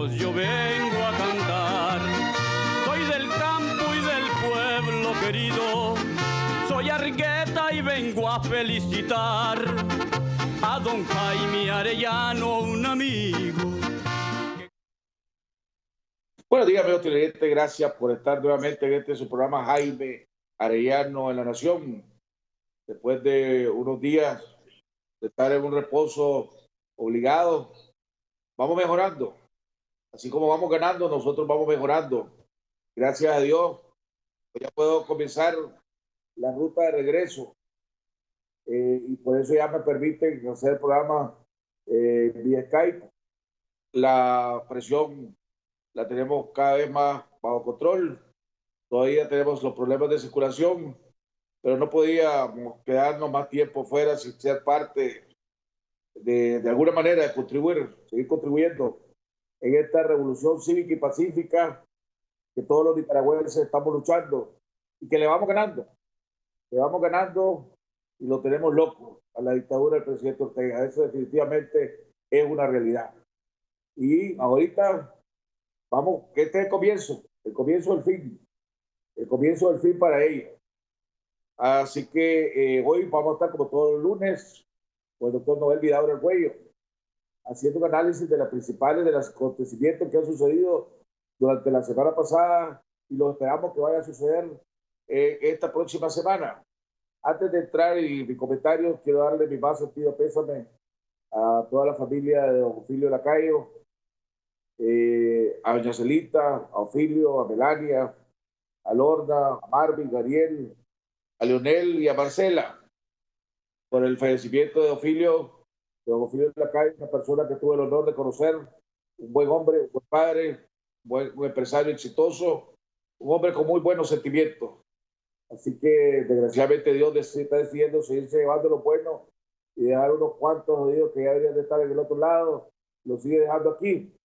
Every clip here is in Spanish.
voz yo vengo a cantar. Soy del campo y del pueblo querido, soy Argueta y vengo a felicitar a don Jaime Arellano, un amigo. Buenos días, amigo televidente, gracias por estar nuevamente en este su programa Jaime Arellano en la Nación. Después de unos días de estar en un reposo obligado, vamos mejorando. Así como vamos ganando, nosotros vamos mejorando. Gracias a Dios, ya puedo comenzar la ruta de regreso. Y por eso ya me permiten hacer el programa vía Skype. La presión la tenemos cada vez más bajo control. Todavía tenemos los problemas de circulación, pero no podíamos quedarnos más tiempo fuera sin ser parte de alguna manera de contribuir, seguir contribuyendo en esta revolución cívica y pacífica que todos los nicaragüenses estamos luchando y que le vamos ganando y lo tenemos loco a la dictadura del presidente Ortega. Eso definitivamente es una realidad. Y ahorita vamos, que este es el comienzo del fin para ellos. Así que hoy vamos a estar como todos los lunes con el doctor Noel Vidaurre Arguello, haciendo un análisis de las principales de los acontecimientos que han sucedido durante la semana pasada y lo esperamos que vaya a suceder esta próxima semana. Antes de entrar en mi comentario, quiero darle mi más sentido pésame a toda la familia de don Ofelio Lacayo, a doña Celita, a Ofelio, a Melania, a Lorna, a Marvin, a Ariel, a Leonel y a Marcela por el fallecimiento de Ofelio Lacayo, una persona que tuve el honor de conocer, un buen hombre, un buen padre, un empresario exitoso, un hombre con muy buenos sentimientos. Así que desgraciadamente Dios está decidiendo seguirse llevando lo bueno y dejar unos cuantos jodidos que ya deberían de estar en el otro lado, lo sigue dejando aquí.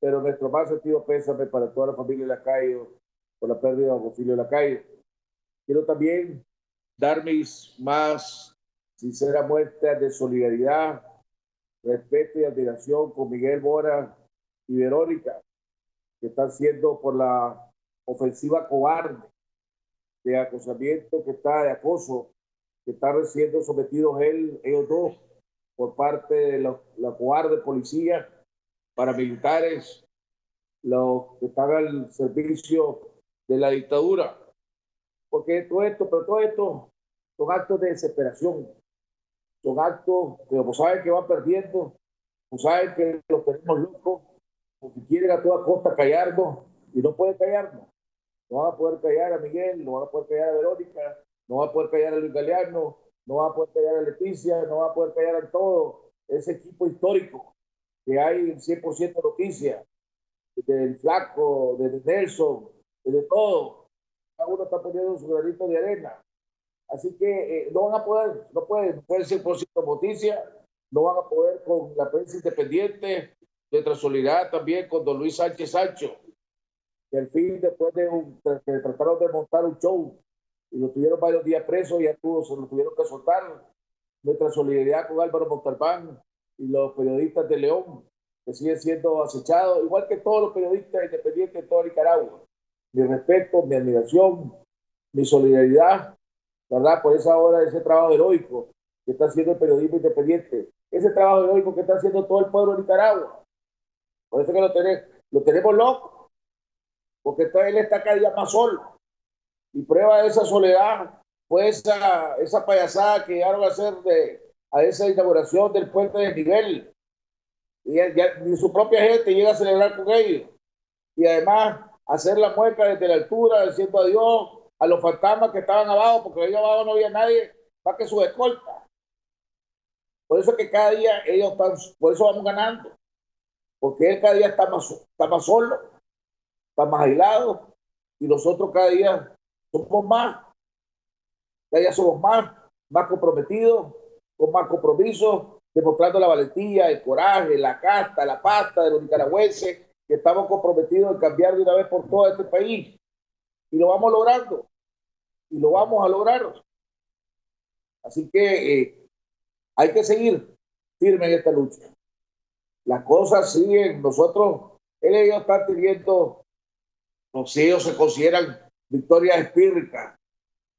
Pero nuestro más sentido pésame para toda la familia Lacayo por la pérdida de Ofelio Lacayo. Quiero también dar mis más sinceras muestras de solidaridad, respeto y admiración con Miguel Mora y Verónica, que están siendo por la ofensiva cobarde de acosamiento de acoso que están siendo sometidos ellos dos por parte de la cobarde policía, paramilitares, los que están al servicio de la dictadura. Porque todo esto son actos de desesperación, son actos que como saben que van perdiendo, como saben que los tenemos locos, porque quieren a toda costa callarnos y no pueden callarnos. No van a poder callar a Miguel, no van a poder callar a Verónica, no van a poder callar a Luis Galeano, no van a poder callar a Leticia, no van a poder callar a todo ese equipo histórico que hay en 100% noticias, del Flaco, de Nelson, de todo. Cada uno está poniendo su granito de arena. Así que no van a poder, no pueden 100% noticias, no van a poder con la prensa independiente, nuestra solidaridad también con don Luis Sánchez Sancho, que al fin, después de que trataron de montar un show y lo tuvieron varios días preso, ya se lo tuvieron que soltar. Nuestra solidaridad con Álvaro Montalbán y los periodistas de León, que siguen siendo acechados, igual que todos los periodistas independientes de toda Nicaragua. Mi respeto, mi admiración, mi solidaridad, ¿verdad? Por esa hora, ese trabajo heroico que está haciendo el periodismo independiente, ese trabajo heroico que está haciendo todo el pueblo de Nicaragua. Por eso que lo tenemos loco, porque él está cada día más solo. Y prueba de esa soledad fue esa payasada que llegaron a hacer a esa inauguración del puente de nivel. Y ni su propia gente llega a celebrar con ellos. Y además hacer la mueca desde la altura, diciendo adiós a los fantasmas que estaban abajo, porque ahí abajo no había nadie más que su escolta. Por eso que cada día ellos están, por eso vamos ganando, porque él cada día está más solo, está más aislado, y nosotros cada día somos más, cada día somos más comprometidos, con más compromiso, demostrando la valentía, el coraje, la casta, la pasta de los nicaragüenses, que estamos comprometidos en cambiar de una vez por todas este país. Y lo vamos logrando, y lo vamos a lograr. Así que hay que seguir firme en esta lucha. Las cosas siguen, nosotros ellos están teniendo, no sé, ellos se consideran victorias espíricas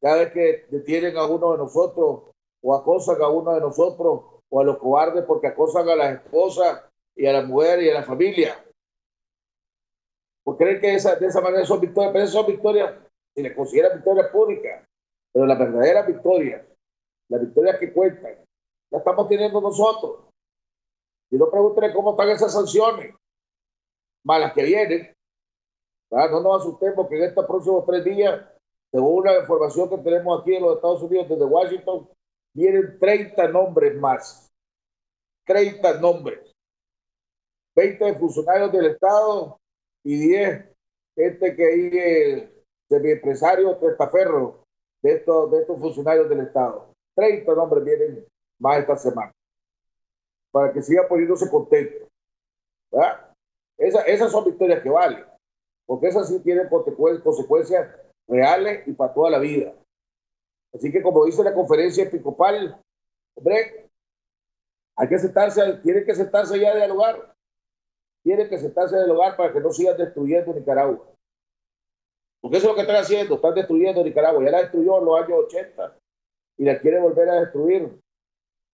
cada vez que detienen a uno de nosotros o acosan a uno de nosotros o a los cobardes porque acosan a las esposas y a las mujeres y a la familia. ¿Por creen que de esa manera son victorias? Pero esas son victorias, si les consideran victorias públicas, pero las verdaderas victorias, las victorias que cuentan, las estamos teniendo nosotros. Y no pregúntenle cómo están esas sanciones malas que vienen. No nos asustemos que en estos próximos 3 días, según una información que tenemos aquí en los Estados Unidos desde Washington, vienen 30 nombres más. 30 nombres. 20 funcionarios del Estado y 10 gente que hay semi-empresarios, testaferros de estos funcionarios del Estado. 30 nombres vienen más esta semana para que siga poniéndose contento. ¿Verdad? Esas son victorias que valen, porque esas sí tienen consecuencias reales y para toda la vida. Así que, como dice la conferencia episcopal, hombre, tienen que sentarse ya a dialogar. Tienen que sentarse a dialogar para que no sigan destruyendo Nicaragua. Porque eso es lo que están haciendo, están destruyendo Nicaragua. Ya la destruyó en los años 80 y la quieren volver a destruir.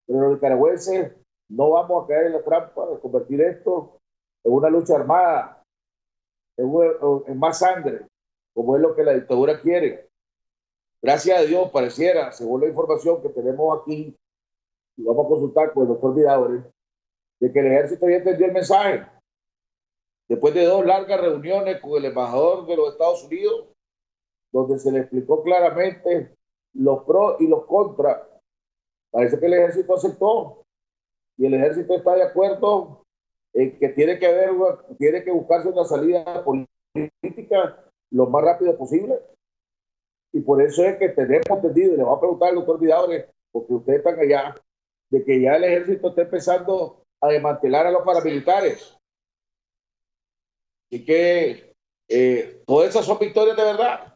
Pero los nicaragüenses no vamos a caer en la trampa de convertir esto en una lucha armada, en más sangre, como es lo que la dictadura quiere. Gracias a Dios, pareciera, según la información que tenemos aquí, y vamos a consultar con el doctor Vidaure, de que el ejército ya entendió el mensaje. Después de 2 largas reuniones con el embajador de los Estados Unidos, donde se le explicó claramente los pros y los contras, parece que el ejército aceptó, y el ejército está de acuerdo en que tiene que buscarse una salida política lo más rápido posible. Y por eso es que tenemos entendido, y le voy a preguntar al doctor Vidaure, porque ustedes están allá, de que ya el ejército está empezando a desmantelar a los paramilitares. Así que todas esas son victorias de verdad.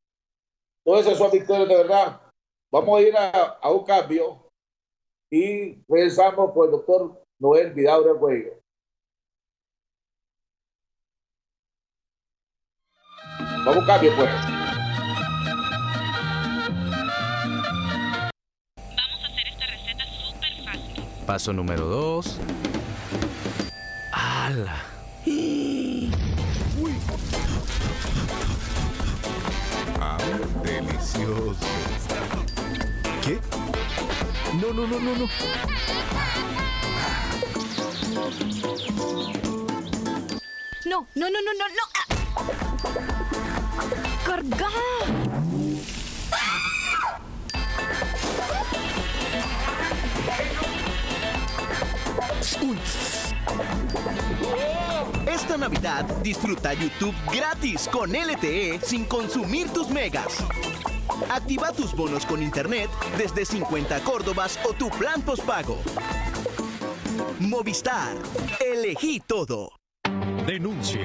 Todas esas son victorias de verdad. Vamos a ir a un cambio y regresamos con el doctor Noel Vidaure Arguello. Vamos a un cambio, pues. Paso número 2. ¡Hala! ¡Uy! ¡Ah, delicioso! ¿Qué? No. No. ¡Carga! ¡Uy! Esta Navidad disfruta YouTube gratis con LTE sin consumir tus megas. Activa tus bonos con internet desde 50 córdobas o tu plan postpago. Movistar. Elegí todo. Denuncie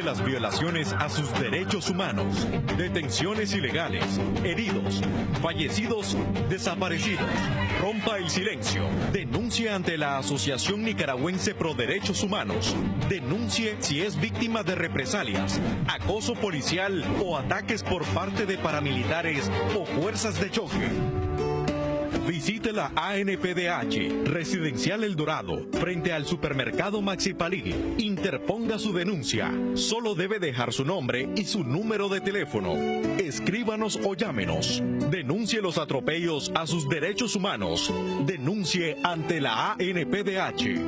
las violaciones a sus derechos humanos, detenciones ilegales, heridos, fallecidos, desaparecidos. Rompa el silencio. Denuncie ante la Asociación Nicaragüense Pro Derechos Humanos. Denuncie si es víctima de represalias, acoso policial o ataques por parte de paramilitares o fuerzas de choque. Visite la ANPDH, Residencial El Dorado, frente al supermercado Maxi Palí. Interponga su denuncia. Solo debe dejar su nombre y su número de teléfono. Escríbanos o llámenos. Denuncie los atropellos a sus derechos humanos. Denuncie ante la ANPDH.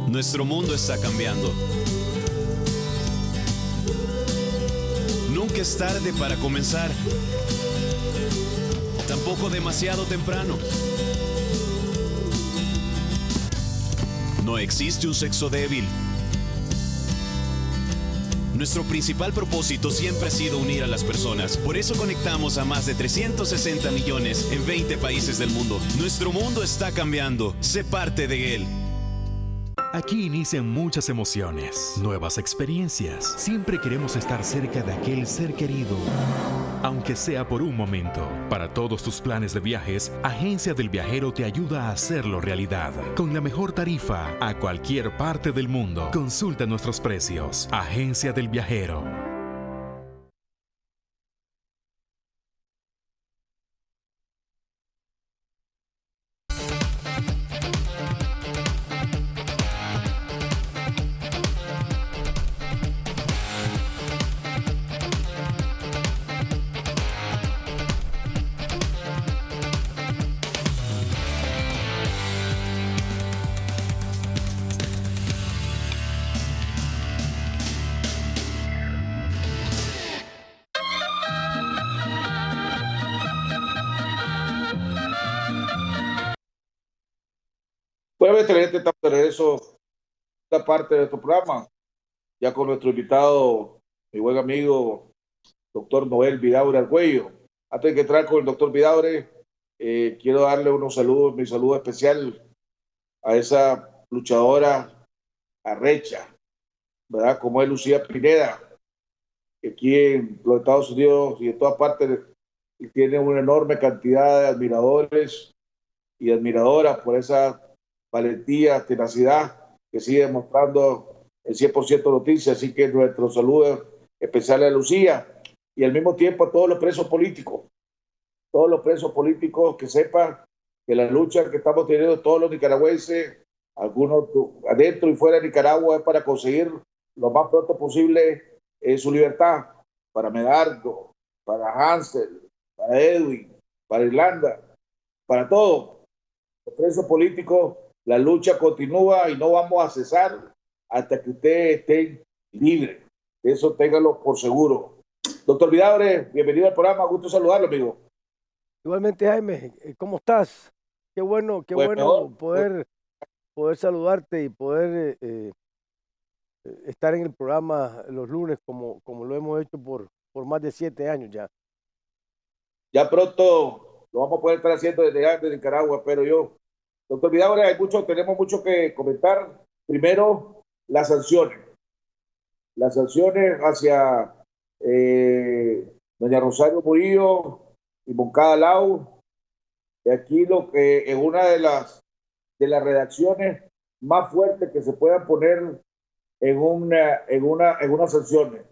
Nuestro mundo está cambiando. Nunca es tarde para comenzar. Tampoco demasiado temprano. No existe un sexo débil. Nuestro principal propósito siempre ha sido unir a las personas. Por eso conectamos a más de 360 millones en 20 países del mundo. Nuestro mundo está cambiando. Sé parte de él. Aquí inician muchas emociones, nuevas experiencias. Siempre queremos estar cerca de aquel ser querido, aunque sea por un momento. Para todos tus planes de viajes, Agencia del Viajero te ayuda a hacerlo realidad. Con la mejor tarifa a cualquier parte del mundo. Consulta nuestros precios. Agencia del Viajero. Bueno, excelente, estamos de regreso esta parte de nuestro programa, ya con nuestro invitado, mi buen amigo, doctor Noel Vidaure Argüello. Antes de que entrar con el doctor Vidaure, quiero darle unos saludos, mi saludo especial a esa luchadora arrecha, ¿verdad? Como es Lucía Pineda, que aquí en los Estados Unidos y en todas partes tiene una enorme cantidad de admiradores y admiradoras por esa valentía, tenacidad que sigue demostrando el 100% noticias. Así que nuestro saludo especial a Lucía y al mismo tiempo a todos los presos políticos que sepan que la lucha que estamos teniendo todos los nicaragüenses, algunos adentro y fuera de Nicaragua, es para conseguir lo más pronto posible su libertad, para Medardo, para Hansel, para Edwin, para Irlanda, para todos los presos políticos. La lucha continúa y no vamos a cesar hasta que ustedes estén libres. Eso ténganlo por seguro. Doctor Vidaure, bienvenido al programa. Gusto saludarlo, amigo. Igualmente, Jaime, ¿cómo estás? Qué bueno poder saludarte y poder estar en el programa los lunes como lo hemos hecho por más de 7 años ya. Ya pronto lo vamos a poder estar haciendo desde Nicaragua, espero yo. Doctor Vidaure, tenemos mucho que comentar. Primero, las sanciones. Las sanciones hacia doña Rosario Murillo y Moncada Lau. Y aquí lo que es una de las redacciones más fuertes que se puedan poner en una sanción,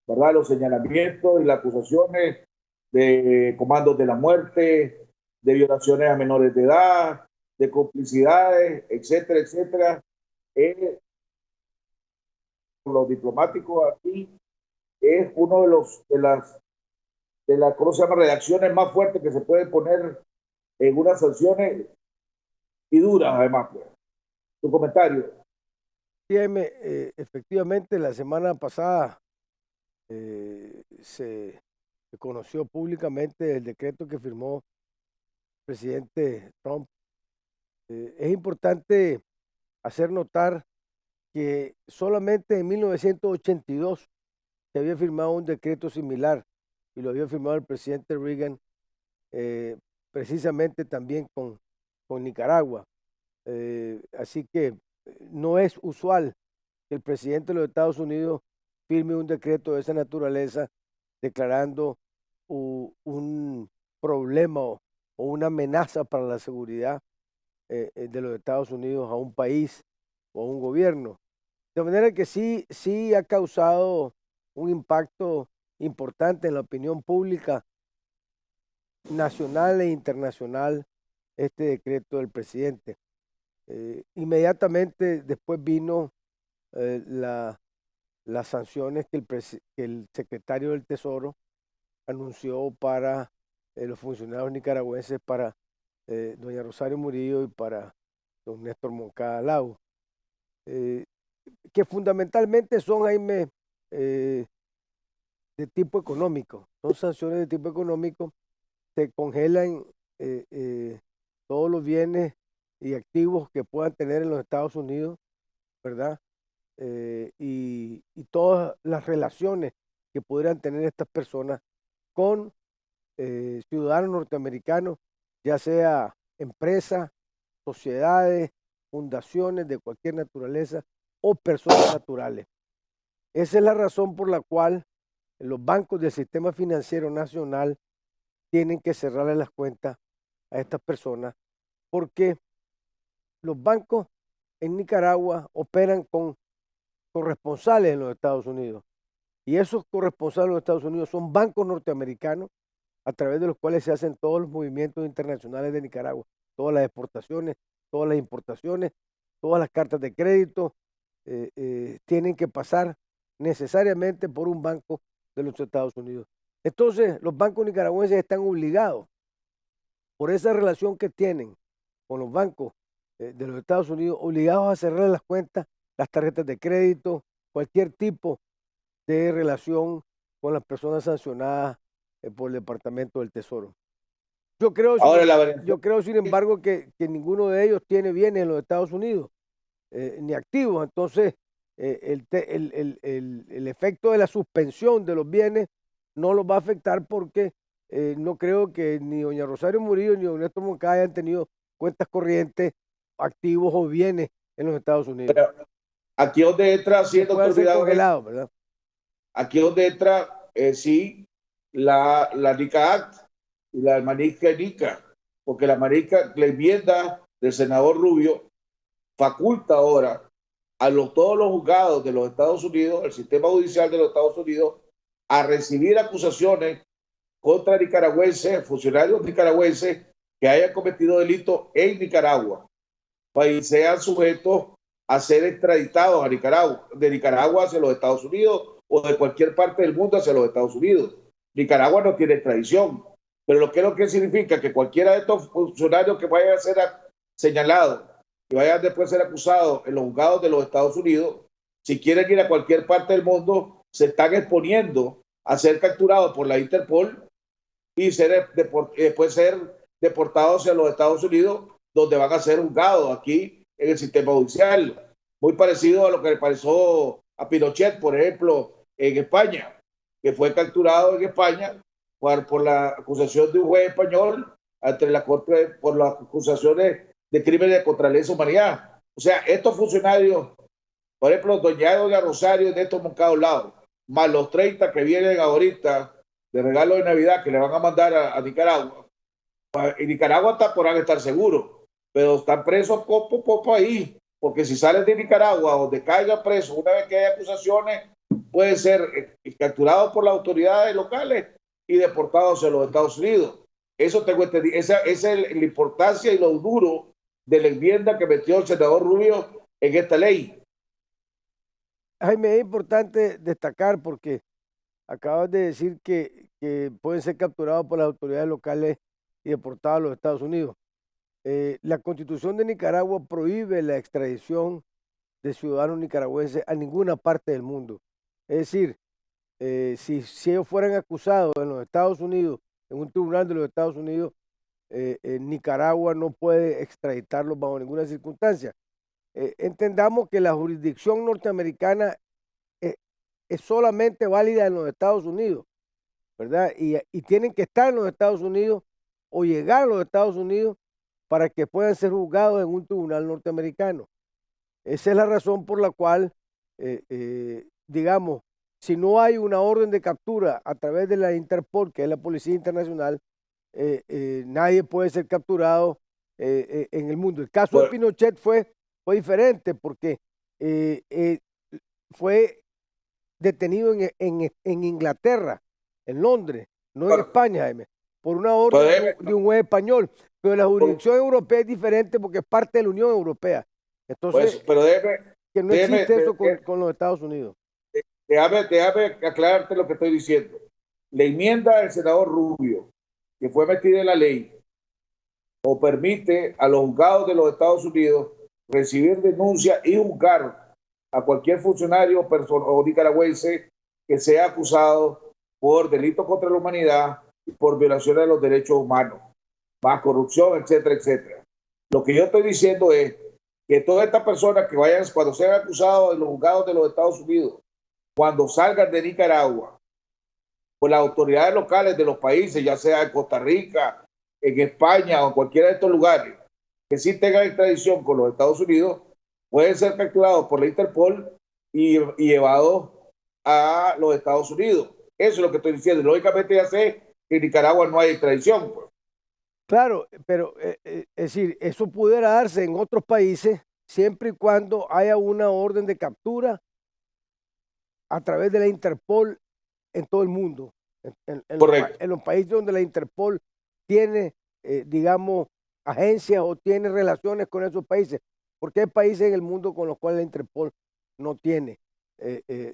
¿verdad? Los señalamientos y las acusaciones de comandos de la muerte, de violaciones a menores de edad, de complicidades, etcétera, etcétera. Los diplomáticos aquí es uno de las ¿cómo se llama? Redacciones más fuertes que se pueden poner en unas sanciones y duras, además. Pues. Tu comentario. Sí, efectivamente, la semana pasada se conoció públicamente el decreto que firmó el presidente Trump. Es importante hacer notar que solamente en 1982 se había firmado un decreto similar y lo había firmado el presidente Reagan, precisamente también con Nicaragua. Así que no es usual que el presidente de los Estados Unidos firme un decreto de esa naturaleza declarando un problema o una amenaza para la seguridad de los Estados Unidos a un país o a un gobierno. De manera que sí ha causado un impacto importante en la opinión pública nacional e internacional este decreto del presidente. Inmediatamente después vino las sanciones que el secretario del Tesoro anunció para los funcionarios nicaragüenses, para doña Rosario Murillo y para don Néstor Moncada Lau, que fundamentalmente son, Jaime, de tipo económico. Son sanciones de tipo económico. Se congelan todos los bienes y activos que puedan tener en los Estados Unidos, ¿verdad? Y todas las relaciones que pudieran tener estas personas con ciudadanos norteamericanos, ya sea empresas, sociedades, fundaciones de cualquier naturaleza o personas naturales. Esa es la razón por la cual los bancos del sistema financiero nacional tienen que cerrarle las cuentas a estas personas, porque los bancos en Nicaragua operan con corresponsales en los Estados Unidos, y esos corresponsales en los Estados Unidos son bancos norteamericanos a través de los cuales se hacen todos los movimientos internacionales de Nicaragua, todas las exportaciones, todas las importaciones, todas las cartas de crédito tienen que pasar necesariamente por un banco de los Estados Unidos. Entonces, los bancos nicaragüenses están obligados, por esa relación que tienen con los bancos de los Estados Unidos, obligados a cerrar las cuentas, las tarjetas de crédito, cualquier tipo de relación con las personas sancionadas por el Departamento del Tesoro. Yo creo, sin embargo, que ninguno de ellos tiene bienes en los Estados Unidos, ni activos. Entonces, el efecto de la suspensión de los bienes no los va a afectar, porque no creo que ni doña Rosario Murillo ni don Néstor Moncada hayan tenido cuentas corrientes, activos o bienes en los Estados Unidos. Pero aquí donde entra, siendo congelado, ¿verdad? Aquí donde entra, sí, la NICA Act y la Manica Nica, porque la enmienda del senador Rubio faculta ahora a todos los juzgados de los Estados Unidos, el sistema judicial de los Estados Unidos, a recibir acusaciones contra nicaragüenses, funcionarios nicaragüenses que hayan cometido delitos en Nicaragua, y sean sujetos a ser extraditados a Nicaragua, de Nicaragua hacia los Estados Unidos o de cualquier parte del mundo hacia los Estados Unidos. Nicaragua no tiene extradición, pero lo que significa que cualquiera de estos funcionarios que vayan a ser señalados, que vayan después a ser acusados en los juzgados de los Estados Unidos, si quieren ir a cualquier parte del mundo, se están exponiendo a ser capturados por la Interpol y después ser deportados hacia los Estados Unidos, donde van a ser juzgados aquí en el sistema judicial. Muy parecido a lo que le pasó a Pinochet, por ejemplo, en España, que fue capturado en España por la acusación de un juez español ante la Corte por las acusaciones de crímenes contra la lesa humanidad. O sea, estos funcionarios, por ejemplo, doña Rosario de estos Moncada Lado, más los 30 que vienen ahorita de regalo de Navidad que le van a mandar a Nicaragua. En Nicaragua podrán estar seguros, pero están presos poco ahí, porque si salen de Nicaragua o de caigan presos, una vez que hay acusaciones, pueden ser capturados por las autoridades locales y deportados hacia los Estados Unidos. Eso tengo entendido. Esa es la importancia y lo duro de la enmienda que metió el senador Rubio en esta ley. Jaime, es importante destacar, porque acabas de decir que pueden ser capturados por las autoridades locales y deportados a los Estados Unidos. La Constitución de Nicaragua prohíbe la extradición de ciudadanos nicaragüenses a ninguna parte del mundo. Es decir, si ellos fueran acusados en los Estados Unidos, en un tribunal de los Estados Unidos, Nicaragua no puede extraditarlos bajo ninguna circunstancia. Entendamos que la jurisdicción norteamericana es solamente válida en los Estados Unidos, ¿verdad? Y tienen que estar en los Estados Unidos o llegar a los Estados Unidos para que puedan ser juzgados en un tribunal norteamericano. Esa es la razón por la cual, digamos, si no hay una orden de captura a través de la Interpol, que es la Policía Internacional, nadie puede ser capturado en el mundo. El caso de Pinochet fue diferente, porque fue detenido en Inglaterra, en Londres, no en España, Jaime, por una orden de un juez español. Pero la jurisdicción europea es diferente porque es parte de la Unión Europea. Entonces, que no existe eso con los Estados Unidos. Déjame aclararte lo que estoy diciendo. La enmienda del senador Rubio, que fue metida en la ley, o permite a los juzgados de los Estados Unidos recibir denuncias y juzgar a cualquier funcionario o nicaragüense que sea acusado por delitos contra la humanidad y por violaciones de los derechos humanos, más corrupción, etcétera, etcétera. Lo que yo estoy diciendo es que todas estas personas que vayan, cuando sean acusados en los juzgados de los Estados Unidos, cuando salgan de Nicaragua, por las autoridades locales de los países, ya sea en Costa Rica, en España o en cualquiera de estos lugares, que sí tengan extradición con los Estados Unidos pueden ser capturados por la Interpol y llevados a los Estados Unidos. Eso es lo que estoy diciendo. Lógicamente ya sé que en Nicaragua no hay extradición, pues. Claro, pero es decir, eso pudiera darse en otros países siempre y cuando haya una orden de captura a través de la Interpol en todo el mundo. Correcto. En los países donde la Interpol tiene, digamos, agencias o tiene relaciones con esos países. Porque hay países en el mundo con los cuales la Interpol no tiene,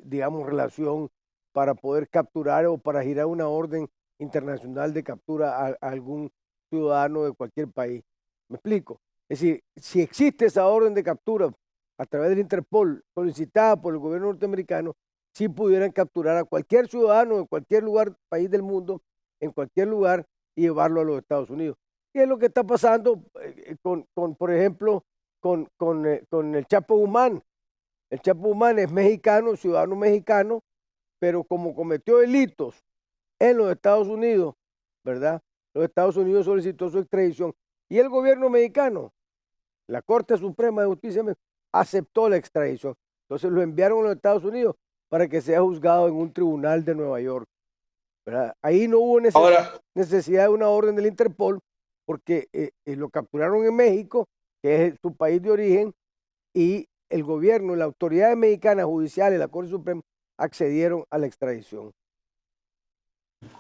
digamos, relación para poder capturar o para girar una orden internacional de captura a algún ciudadano de cualquier país. ¿Me explico? Es decir, si existe esa orden de captura a través del Interpol solicitada por el gobierno norteamericano, sí pudieran capturar a cualquier ciudadano en cualquier lugar, país del mundo, en cualquier lugar y llevarlo a los Estados Unidos. ¿Qué es lo que está pasando por ejemplo, con el Chapo Guzmán? El Chapo Guzmán es mexicano, ciudadano mexicano, pero como cometió delitos en los Estados Unidos, ¿verdad? Los Estados Unidos solicitó su extradición y el gobierno mexicano, la Corte Suprema de Justicia, aceptó la extradición. Entonces lo enviaron a los Estados Unidos para que sea juzgado en un tribunal de Nueva York, ¿verdad? Ahí no hubo necesidad de una orden del Interpol porque lo capturaron en México, que es su país de origen, y el gobierno, la autoridad mexicana judicial y la Corte Suprema accedieron a la extradición.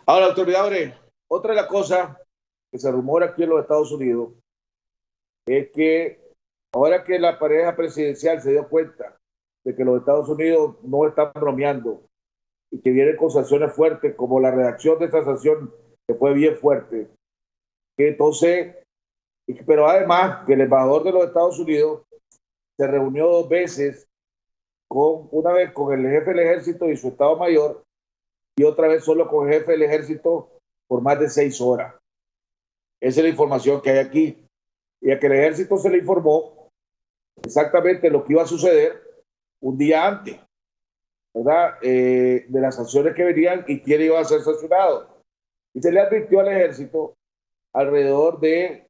Ahora, autoridades, otra de las cosas que se rumora aquí en los Estados Unidos es que ahora que la pareja presidencial se dio cuenta de que los Estados Unidos no están bromeando y que vienen con sanciones fuertes, como la redacción de esta sanción que fue bien fuerte, que entonces, pero además que el embajador de los Estados Unidos se reunió 2 veces, una vez con el jefe del ejército y su estado mayor, y otra vez solo con el jefe del ejército por más de 6 horas. Esa es la información que hay aquí. Y a que el ejército se le informó exactamente lo que iba a suceder un día antes, ¿verdad? De las sanciones que venían y quién iba a ser sancionado. Y se le advirtió al ejército alrededor de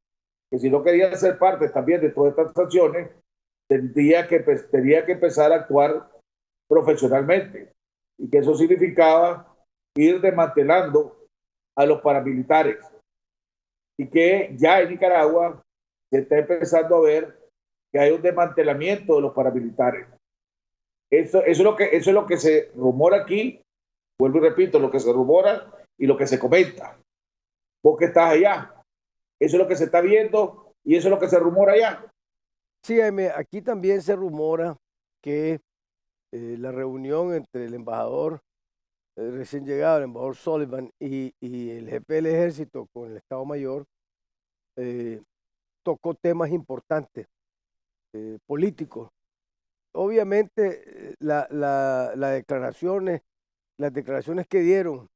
que si no quería ser parte también de todas estas sanciones, tenía que empezar a actuar profesionalmente. Y que eso significaba ir desmantelando a los paramilitares. Y que ya en Nicaragua se está empezando a ver que hay un desmantelamiento de los paramilitares. Eso es lo que se rumora aquí, vuelvo y repito, lo que se rumora y lo que se comenta. Vos que estás allá, eso es lo que se está viendo y eso es lo que se rumora allá. Sí, Jaime, aquí también se rumora que la reunión entre el embajador recién llegado, el embajador Sullivan, y el jefe del ejército con el Estado Mayor, tocó temas importantes, políticos. Obviamente, las declaraciones que dieron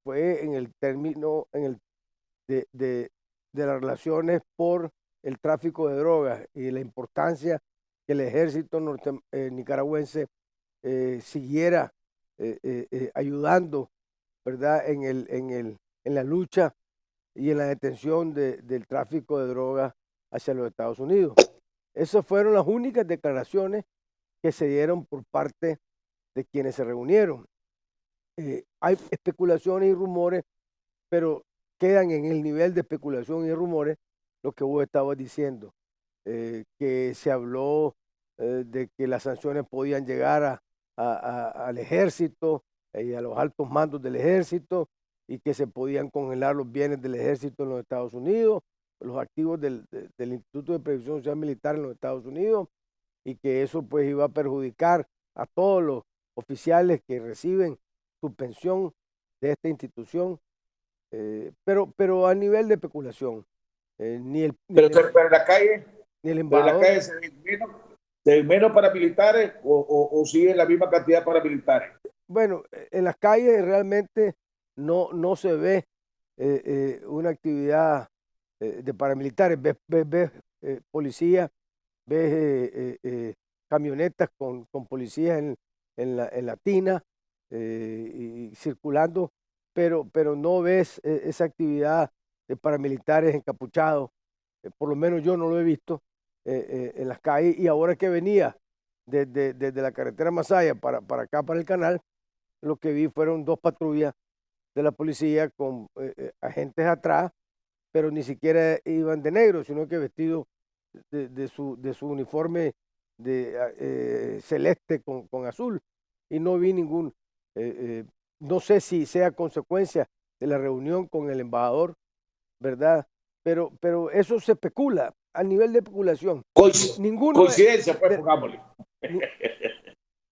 fue en el término de las relaciones por el tráfico de drogas y la importancia que el ejército nicaragüense siguiera ayudando, ¿verdad?, en la lucha y en la detención del tráfico de drogas hacia los Estados Unidos. Esas fueron las únicas declaraciones que se dieron por parte de quienes se reunieron. Hay especulaciones y rumores, pero quedan en el nivel de especulación y rumores lo que vos estabas diciendo, que se habló de que las sanciones podían llegar al ejército y a los altos mandos del ejército y que se podían congelar los bienes del ejército en los Estados Unidos, los activos del Instituto de Previsión Social Militar en los Estados Unidos, y que eso pues iba a perjudicar a todos los oficiales que reciben su pensión de esta institución, pero a nivel de especulación. Pero en la calle, ni el embajador, en la calle se ven menos paramilitares o siguen la misma cantidad de paramilitares. Bueno, en las calles realmente no se ve una actividad de paramilitares. Ves policías, ves camionetas con policías en la tina y circulando, pero no ves esa actividad de paramilitares encapuchados. Por lo menos yo no lo he visto en las calles. Y ahora que venía desde la carretera Masaya para acá, para el canal, lo que vi fueron 2 patrullas de la policía con agentes atrás, pero ni siquiera iban de negro, sino que vestidos de su uniforme de celeste con azul. Y no vi ningún, no sé si sea consecuencia de la reunión con el embajador, ¿verdad? Pero eso se especula, a nivel de especulación. Coincidencia, pues, pongámosle.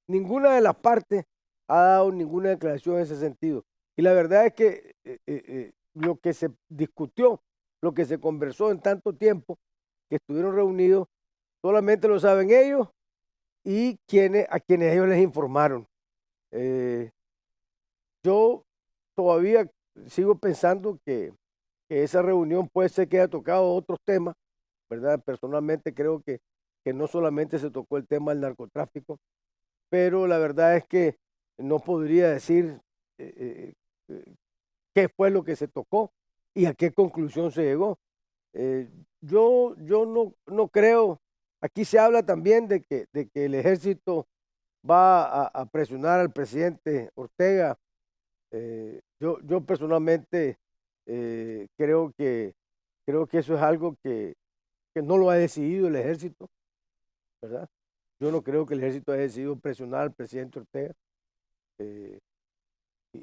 Ninguna de las partes ha dado ninguna declaración en ese sentido. Y la verdad es que lo que se discutió, lo que se conversó en tanto tiempo que estuvieron reunidos, solamente lo saben ellos y a quienes ellos les informaron. Yo todavía sigo pensando que esa reunión puede ser que haya tocado otros temas, ¿verdad? Personalmente creo que no solamente se tocó el tema del narcotráfico, pero la verdad es que no podría decir qué fue lo que se tocó y a qué conclusión se llegó. Yo no creo, aquí se habla también de que el ejército va a presionar al presidente Ortega. Yo personalmente creo que eso es algo que no lo ha decidido el ejército, ¿verdad? Yo no creo que el ejército haya decidido presionar al presidente Ortega.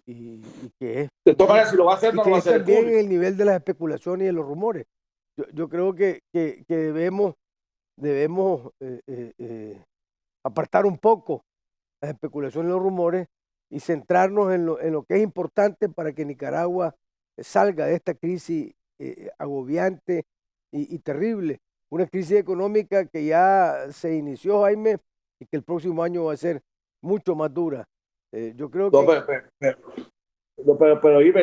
Y que es, de todas maneras, si lo va a hacer, no lo va a hacer también en el nivel de las especulaciones y de los rumores. Yo creo que debemos apartar un poco las especulaciones y los rumores y centrarnos en lo que es importante para que Nicaragua salga de esta crisis agobiante y terrible. Una crisis económica que ya se inició, Jaime, y que el próximo año va a ser mucho más dura. Yo creo que... Pero dime,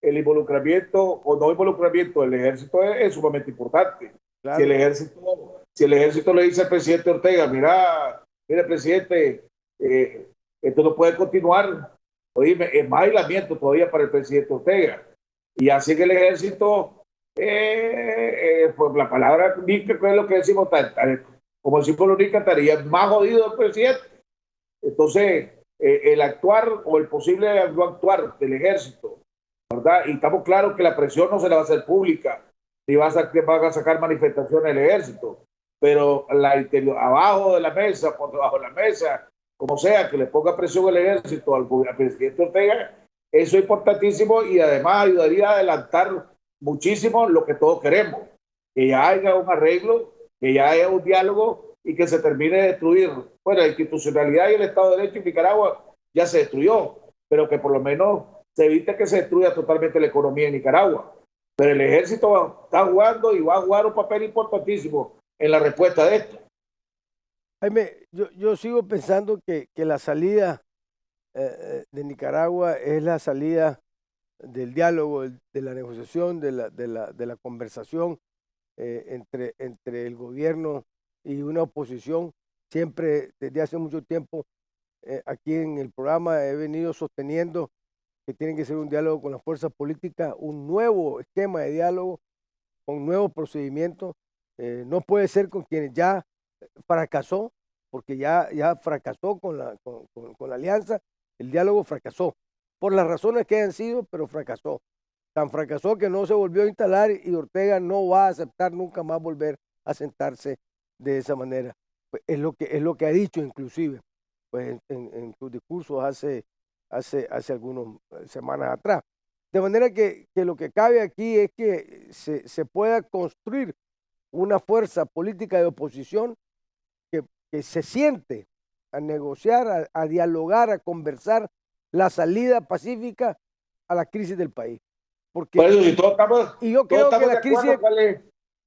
el involucramiento o no involucramiento del ejército es sumamente importante. Claro. Si el ejército le dice al presidente Ortega, mire presidente, esto no puede continuar, oíme, es más aislamiento todavía para el presidente Ortega. Y así que el ejército, pues la palabra nica, que es lo que decimos, como decimos los nica, estaría más jodido el presidente. Entonces, el actuar o el posible no actuar del ejército, ¿verdad? Y estamos claros que la presión no se la va a hacer pública, ni van a sacar manifestaciones del ejército, pero abajo de la mesa, por debajo de la mesa, como sea, que le ponga presión al ejército, al presidente Ortega, eso es importantísimo y además ayudaría a adelantar muchísimo lo que todos queremos, que ya haya un arreglo, que ya haya un diálogo y que se termine de destruir. Bueno, la institucionalidad y el Estado de Derecho en Nicaragua ya se destruyó, pero que por lo menos se evite que se destruya totalmente la economía en Nicaragua. Pero el ejército está jugando y va a jugar un papel importantísimo en la respuesta de esto. Jaime, yo sigo pensando que la salida de Nicaragua es la salida del diálogo, de la negociación, de la conversación entre el gobierno y una oposición. Siempre, desde hace mucho tiempo, aquí en el programa he venido sosteniendo que tiene que ser un diálogo con las fuerzas políticas, un nuevo esquema de diálogo, con nuevos procedimientos. No puede ser con quienes ya fracasó, porque ya fracasó con la alianza, el diálogo fracasó, por las razones que hayan sido, pero fracasó. Tan fracasó que no se volvió a instalar y Ortega no va a aceptar nunca más volver a sentarse de esa manera. Pues es lo que ha dicho inclusive pues en sus discursos hace algunas semanas atrás. De manera que lo que cabe aquí es que se pueda construir una fuerza política de oposición que se siente a negociar, a dialogar, a conversar la salida pacífica a la crisis del país. Porque, por eso, si todos estamos, y yo creo que la crisis...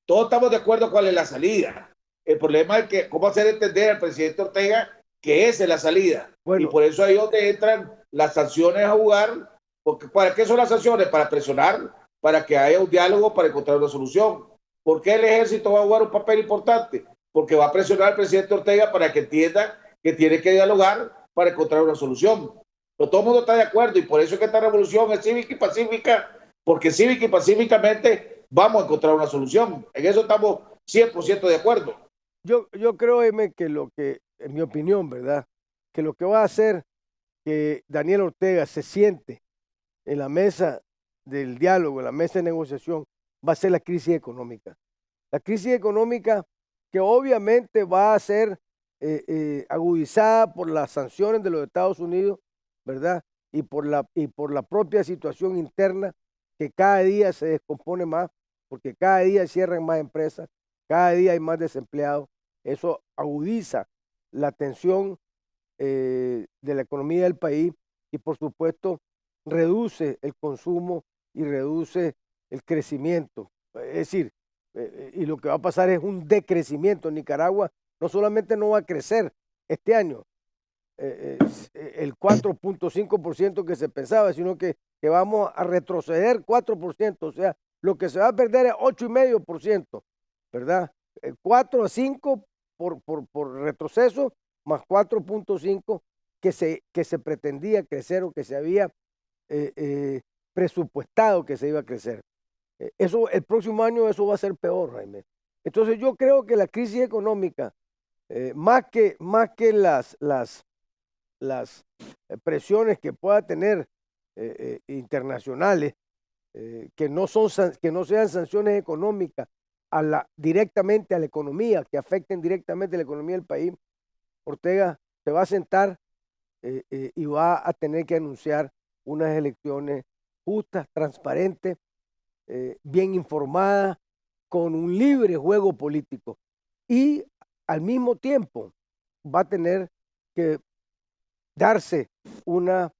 Todos estamos de acuerdo cuál es la salida. El problema es que cómo hacer entender al presidente Ortega que esa es la salida. Bueno, y por eso ahí es donde entran las sanciones a jugar. Porque, ¿para qué son las sanciones? Para presionar, para que haya un diálogo, para encontrar una solución. ¿Por qué el ejército va a jugar un papel importante? Porque va a presionar al presidente Ortega para que entienda que tiene que dialogar para encontrar una solución. Pero todo el mundo está de acuerdo y por eso es que esta revolución es cívica y pacífica porque cívica y pacíficamente vamos a encontrar una solución. En eso estamos 100% de acuerdo. Yo creo, M, que en mi opinión, ¿verdad? Que lo que va a hacer que Daniel Ortega se siente en la mesa del diálogo, en la mesa de negociación, va a ser la crisis económica. La crisis económica que obviamente va a ser agudizada por las sanciones de los Estados Unidos, ¿verdad? Y por la propia situación interna que cada día se descompone más, porque cada día cierran más empresas, cada día hay más desempleados. Eso agudiza la tensión de la economía del país y, por supuesto, reduce el consumo y reduce el crecimiento. Es decir, y lo que va a pasar es un decrecimiento. Nicaragua no solamente no va a crecer este año, el 4.5% que se pensaba, sino que vamos a retroceder 4%, o sea, lo que se va a perder es 8,5%, ¿verdad? 4 a 5 por retroceso, más 4.5 que se pretendía crecer o que se había presupuestado que se iba a crecer. Eso, el próximo año eso va a ser peor, Jaime. Entonces yo creo que la crisis económica, más que las presiones que pueda tener internacionales, que no sean sanciones económicas directamente a la economía, que afecten directamente a la economía del país, Ortega se va a sentar y va a tener que anunciar unas elecciones justas, transparentes, bien informadas, con un libre juego político. Y al mismo tiempo va a tener que darse una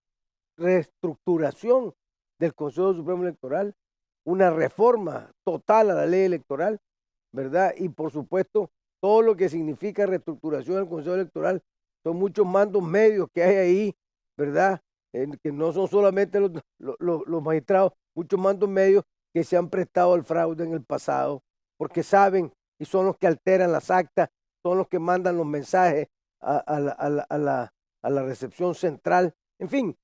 reestructuración del Consejo Supremo Electoral, una reforma total a la ley electoral, ¿verdad? Y por supuesto, todo lo que significa reestructuración del Consejo Electoral son muchos mandos medios que hay ahí, ¿verdad? Que no son solamente los magistrados, muchos mandos medios que se han prestado al fraude en el pasado, porque saben y son los que alteran las actas, son los que mandan los mensajes a la recepción central. En fin,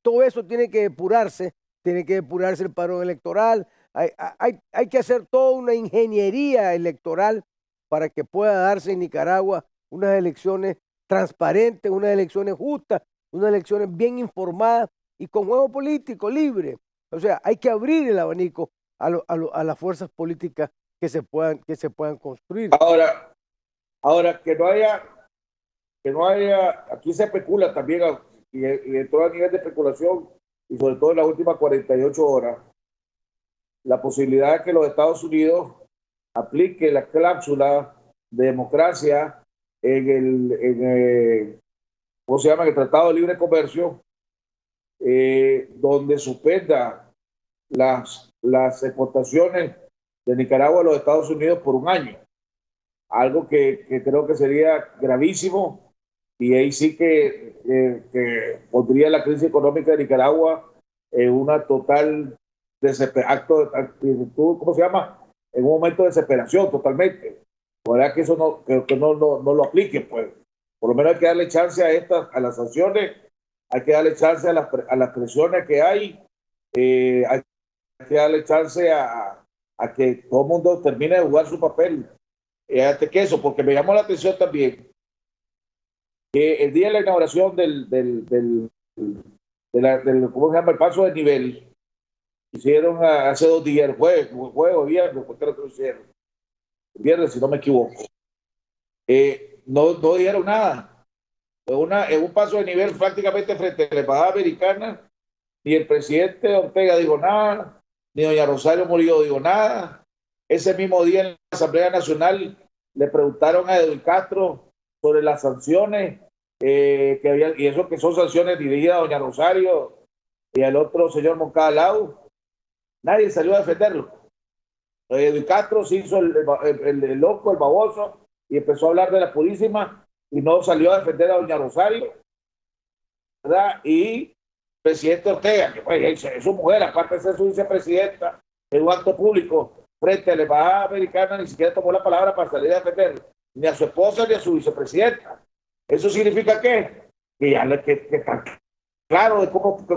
todo eso tiene que depurarse el padrón electoral. Hay que hacer toda una ingeniería electoral para que pueda darse en Nicaragua unas elecciones transparentes, unas elecciones justas, unas elecciones bien informadas y con juego político libre. O sea, hay que abrir el abanico a las fuerzas políticas que se puedan construir. Ahora que no haya, aquí se especula también, y en todo nivel de especulación, y sobre todo en las últimas 48 horas, la posibilidad de que los Estados Unidos aplique la cláusula de democracia en el Tratado de Libre Comercio, donde suspenda las exportaciones de Nicaragua a los Estados Unidos por un año. Algo que creo que sería gravísimo, y ahí sí que pondría la crisis económica de Nicaragua en una total ¿cómo se llama? En un momento de desesperación totalmente. La verdad que eso no lo aplique, pues. Por lo menos hay que darle chance a las sanciones, hay que darle chance a las presiones que hay que darle chance a que todo el mundo termine de jugar su papel. Antes que eso, porque me llamó la atención también que el día de la inauguración del ¿cómo se llama? El paso de nivel, hicieron hace 2 días, el jueves o viernes, porque lo hicieron, el viernes si no me equivoco, no dijeron nada. En un paso de nivel prácticamente frente a la embajada americana, ni el presidente Ortega dijo nada, ni doña Rosario Murillo dijo nada. Ese mismo día en la Asamblea Nacional le preguntaron a Edwin Castro sobre las sanciones que había, y eso que son sanciones dirigidas a doña Rosario y al otro señor Moncada Lau. Nadie salió a defenderlo. Edwin Castro se hizo el loco, el baboso, y empezó a hablar de la Purísima y no salió a defender a doña Rosario, ¿verdad? Y presidente Ortega, que pues, es su mujer, aparte de ser su vicepresidenta, en un acto público frente a la embajada americana, ni siquiera tomó la palabra para salir a defender ni a su esposa ni a su vicepresidenta. ¿Eso significa qué? Que ya que está claro de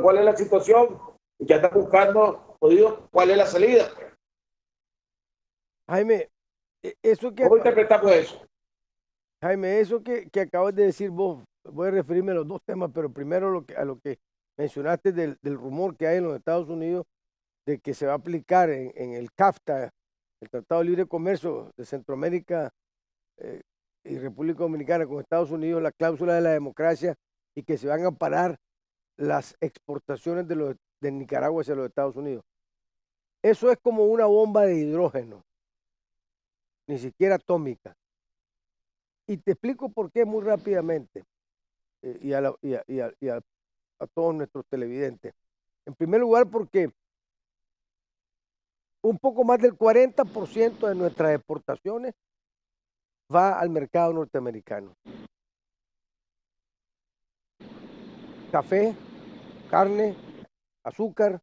cuál es la situación y que están buscando jodidos, ¿cuál es la salida? Jaime, eso que, ¿Cómo interpretamos eso? Jaime, eso que acabas de decir vos, voy a referirme a los dos temas, pero primero a lo que mencionaste del rumor que hay en los Estados Unidos de que se va a aplicar en el CAFTA, el Tratado de Libre Comercio de Centroamérica y República Dominicana con Estados Unidos, la cláusula de la democracia, y que se van a parar las exportaciones de Nicaragua hacia los Estados Unidos. Eso es como una bomba de hidrógeno, ni siquiera atómica. Y te explico por qué muy rápidamente, y a todos nuestros televidentes. En primer lugar, porque un poco más del 40% de nuestras exportaciones va al mercado norteamericano. Café, carne, azúcar,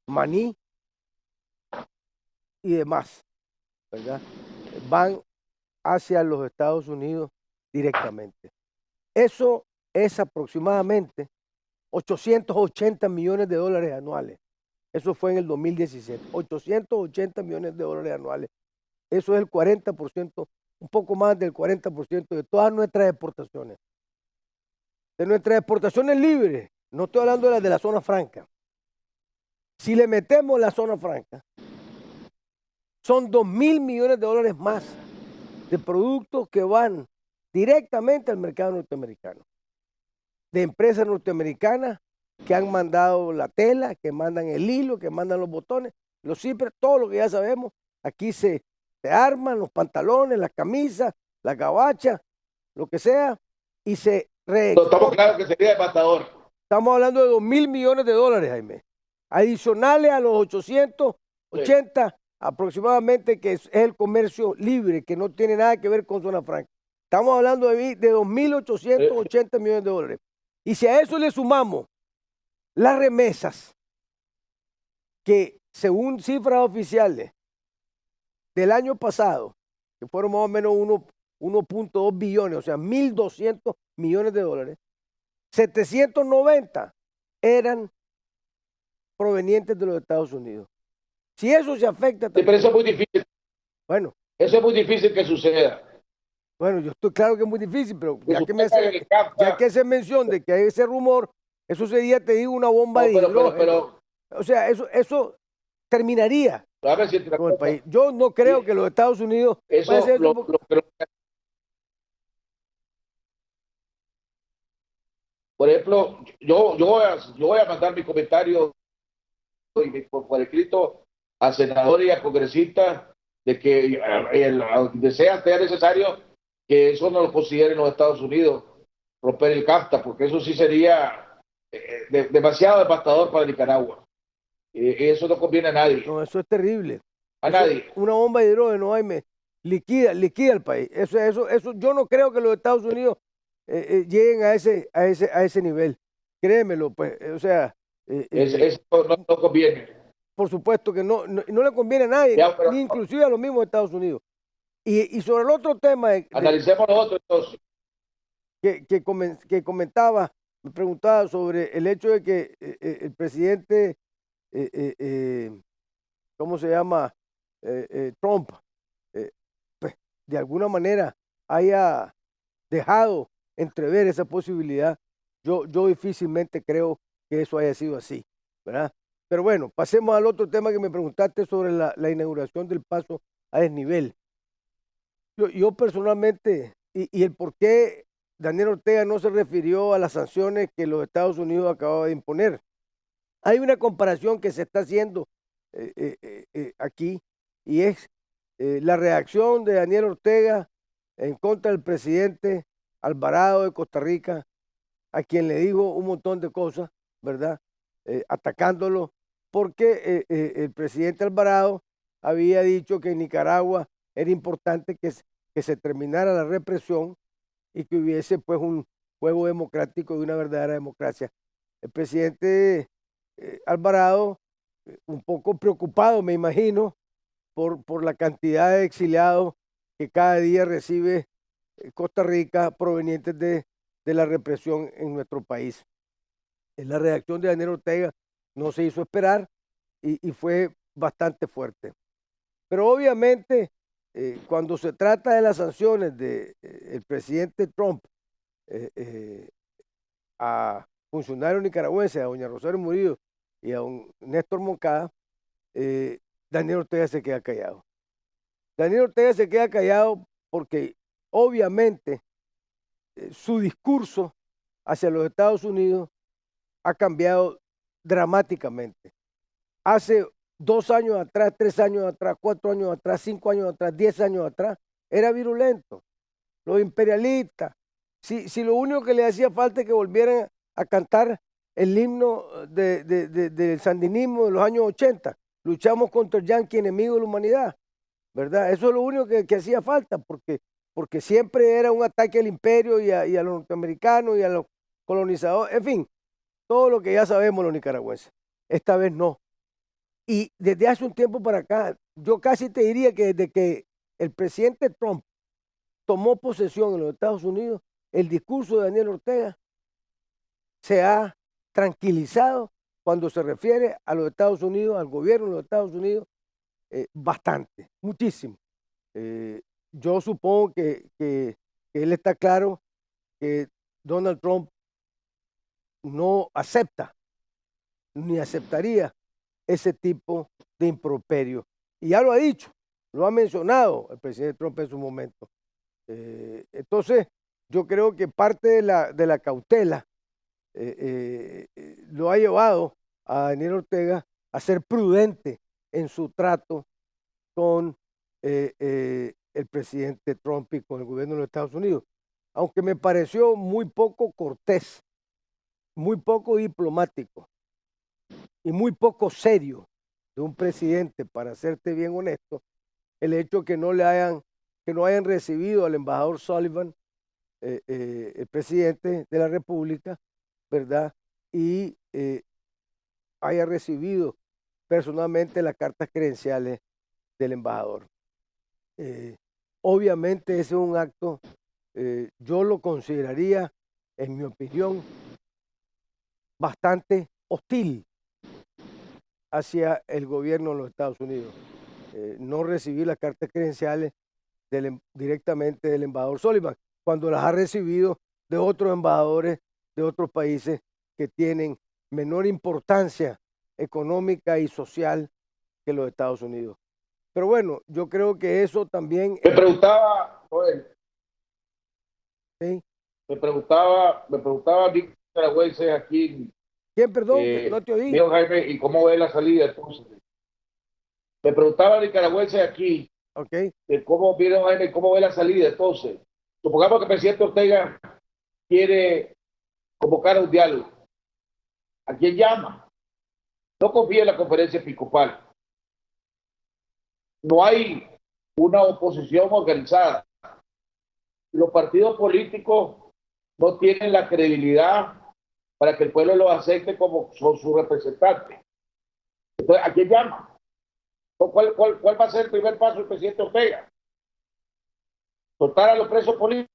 maní y demás, ¿verdad? Van hacia los Estados Unidos directamente. Eso es aproximadamente 880 millones de dólares anuales. Eso fue en el 2017. 880 millones de dólares anuales. Eso es el 40%, un poco más del 40% de todas nuestras exportaciones. De nuestras exportaciones libres, no estoy hablando de las de la zona franca. Si le metemos la zona franca, son 2.000 millones de dólares más de productos que van directamente al mercado norteamericano. De empresas norteamericanas que han mandado la tela, que mandan el hilo, que mandan los botones, los zippers, todo lo que ya sabemos. Aquí se arman los pantalones, las camisas, las gabachas, lo que sea, y se reexporta. Estamos claros que sería devastador. Estamos hablando de 2.000 millones de dólares, Jaime. Adicionales a los 880 sí, aproximadamente, que es el comercio libre, que no tiene nada que ver con zona franca. Estamos hablando de 2.880 millones de dólares. Y si a eso le sumamos las remesas, que según cifras oficiales del año pasado, que fueron más o menos 1.2 billones, o sea, 1.200 millones de dólares, 790 eran provenientes de los Estados Unidos. Si eso se afecta también, sí, pero eso es muy difícil. Bueno. Eso es muy difícil que suceda. Bueno, yo estoy claro que es muy difícil, pero ya que se menciona de que hay ese rumor, eso sería, te digo, una bomba de hidrógeno. O sea, eso terminaría con el país. Yo no creo que los Estados Unidos... Por ejemplo, yo voy a mandar mi comentario por escrito al senador y al congresista de que sea necesario que eso no lo consideren los Estados Unidos, romper el CAFTA, porque eso sí sería demasiado devastador para Nicaragua. Eso no conviene a nadie. No, eso es terrible. Nadie. Una bomba de hidrógeno, Jaime, liquida el país. Eso, yo no creo que los Estados Unidos lleguen a ese nivel. Créemelo, pues, o sea... eso no conviene. Por supuesto que no le conviene a nadie, ni inclusive a los mismos Estados Unidos. Y sobre el otro tema... Analicemos nosotros entonces. Que comentaba, me preguntaba sobre el hecho de que el presidente, ¿cómo se llama? Trump, pues, de alguna manera haya dejado entrever esa posibilidad. Yo difícilmente creo que eso haya sido así, ¿verdad? Pero bueno, pasemos al otro tema que me preguntaste sobre la inauguración del paso a desnivel. Yo personalmente, y el por qué Daniel Ortega no se refirió a las sanciones que los Estados Unidos acababa de imponer. Hay una comparación que se está haciendo aquí, y es la reacción de Daniel Ortega en contra del presidente Alvarado de Costa Rica, a quien le dijo un montón de cosas, ¿verdad? Atacándolo, porque el presidente Alvarado había dicho que en Nicaragua era importante que se terminara la represión y que hubiese pues un juego democrático de una verdadera democracia. El presidente Alvarado, un poco preocupado, me imagino, por la cantidad de exiliados que cada día recibe Costa Rica provenientes de la represión en nuestro país. La reacción de Daniel Ortega no se hizo esperar y fue bastante fuerte. Pero obviamente, cuando se trata de las sanciones del presidente Trump a funcionarios nicaragüenses, a doña Rosario Murillo y a don Néstor Moncada, Daniel Ortega se queda callado. Daniel Ortega se queda callado porque obviamente su discurso hacia los Estados Unidos ha cambiado dramáticamente. Hace 2 años atrás, 3 años atrás, 4 años atrás, 5 años atrás, 10 años atrás, era virulento. Los imperialistas, si lo único que le hacía falta es que volvieran a cantar el himno del sandinismo de los años 80, luchamos contra el yanqui enemigo de la humanidad, ¿verdad? Eso es lo único que hacía falta, porque siempre era un ataque al imperio y a los norteamericanos y a los colonizadores, en fin, todo lo que ya sabemos los nicaragüenses. Esta vez no. Y desde hace un tiempo para acá, yo casi te diría que desde que el presidente Trump tomó posesión en los Estados Unidos, el discurso de Daniel Ortega se ha tranquilizado cuando se refiere a los Estados Unidos, al gobierno de los Estados Unidos, bastante, muchísimo. Yo supongo que él está claro que Donald Trump no acepta ni aceptaría ese tipo de improperio. Y ya lo ha dicho, lo ha mencionado el presidente Trump en su momento. Entonces, yo creo que parte de la cautela lo ha llevado a Daniel Ortega a ser prudente en su trato con el presidente Trump y con el gobierno de los Estados Unidos. Aunque me pareció muy poco cortés, muy poco diplomático y muy poco serio de un presidente, para serte bien honesto, el hecho que no hayan recibido al embajador Sullivan, el presidente de la República, ¿verdad? Y haya recibido personalmente las cartas credenciales del embajador. Obviamente ese es un acto, yo lo consideraría, en mi opinión, bastante hostil hacia el gobierno de los Estados Unidos. No recibir las cartas credenciales directamente del embajador Sullivan, cuando las ha recibido de otros embajadores de otros países que tienen menor importancia económica y social que los Estados Unidos. Pero bueno, yo creo que eso también... Me preguntaba, Joel, ¿sí? me preguntaba nicaragüenses aquí. ¿Quién, perdón? No te oí. Diego Jaime, ¿y cómo ve la salida entonces? Me preguntaba nicaragüenses aquí, okay, de cómo ve la salida entonces. Supongamos que el presidente Ortega quiere convocar a un diálogo. ¿A quién llama? No confía en la conferencia episcopal. No hay una oposición organizada. Los partidos políticos no tienen la credibilidad para que el pueblo los acepte como son sus representantes. Entonces, ¿a quién llama? ¿Cuál va a ser el primer paso del presidente Ortega? Soltar a los presos políticos.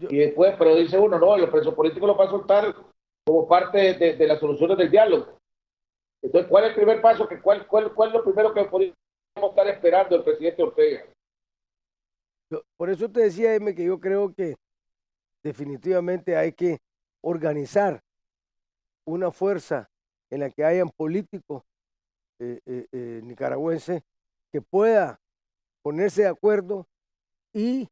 Y después, pero dice uno, no, los presos políticos los va a soltar como parte de las soluciones del diálogo. Entonces, ¿cuál es el primer paso? ¿Cuál es lo primero que podemos estar esperando del presidente Ortega? Por eso te decía, M, que yo creo que definitivamente hay que organizar una fuerza en la que hayan políticos nicaragüenses que pueda ponerse de acuerdo y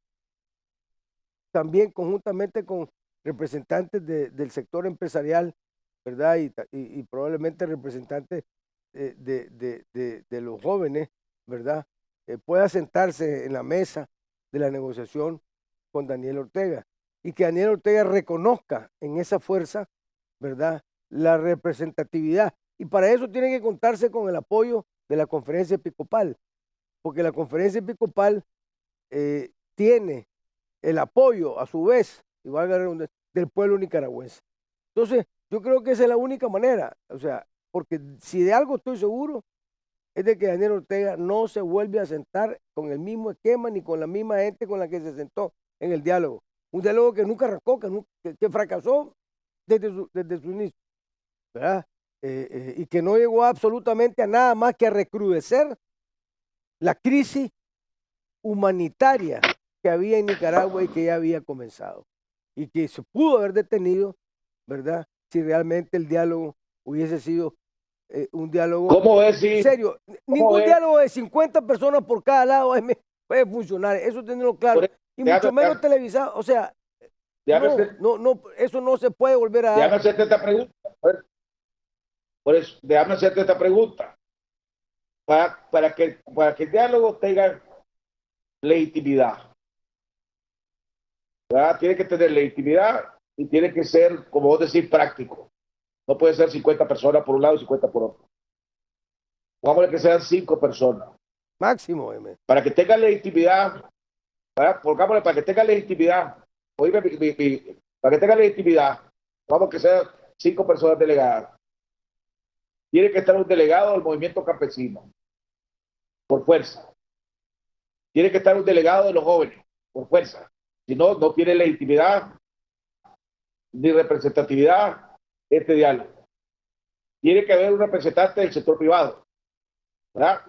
también conjuntamente con representantes del sector empresarial, ¿verdad? Y probablemente representantes de los jóvenes, ¿verdad? Pueda sentarse en la mesa de la negociación con Daniel Ortega y que Daniel Ortega reconozca en esa fuerza, ¿verdad?, la representatividad. Y para eso tiene que contarse con el apoyo de la conferencia episcopal, porque la conferencia episcopal tiene el apoyo, a su vez, igual del pueblo nicaragüense. Entonces, yo creo que esa es la única manera, o sea, porque si de algo estoy seguro, es de que Daniel Ortega no se vuelve a sentar con el mismo esquema ni con la misma gente con la que se sentó en el diálogo. Un diálogo que nunca arrancó, que fracasó desde su inicio. ¿verdad? Y que no llegó absolutamente a nada más que a recrudecer la crisis humanitaria que había en Nicaragua y que ya había comenzado. Y que se pudo haber detenido, ¿verdad? Si realmente el diálogo hubiese sido un diálogo ¿Cómo ves si serio. Ningún diálogo de 50 personas por cada lado puede funcionar. Eso tenerlo claro. Y mucho menos televisado. O sea, eso no se puede volver a dar. Déjame hacerte esta pregunta. Por eso, déjame hacerte esta pregunta. Para que el diálogo tenga legitimidad, ¿verdad? Tiene que tener legitimidad y tiene que ser, como vos decís, práctico. No puede ser 50 personas por un lado y 50 por otro. Vamos a que sean 5 personas. Máximo, Para que tenga legitimidad, pongámosle, para que tenga legitimidad, oíme, para que tenga legitimidad, vamos a que sean 5 personas delegadas. Tiene que estar un delegado del movimiento campesino, por fuerza. Tiene que estar un delegado de los jóvenes, por fuerza. Si no, no tiene legitimidad ni representatividad este diálogo. Tiene que haber un representante del sector privado, ¿verdad?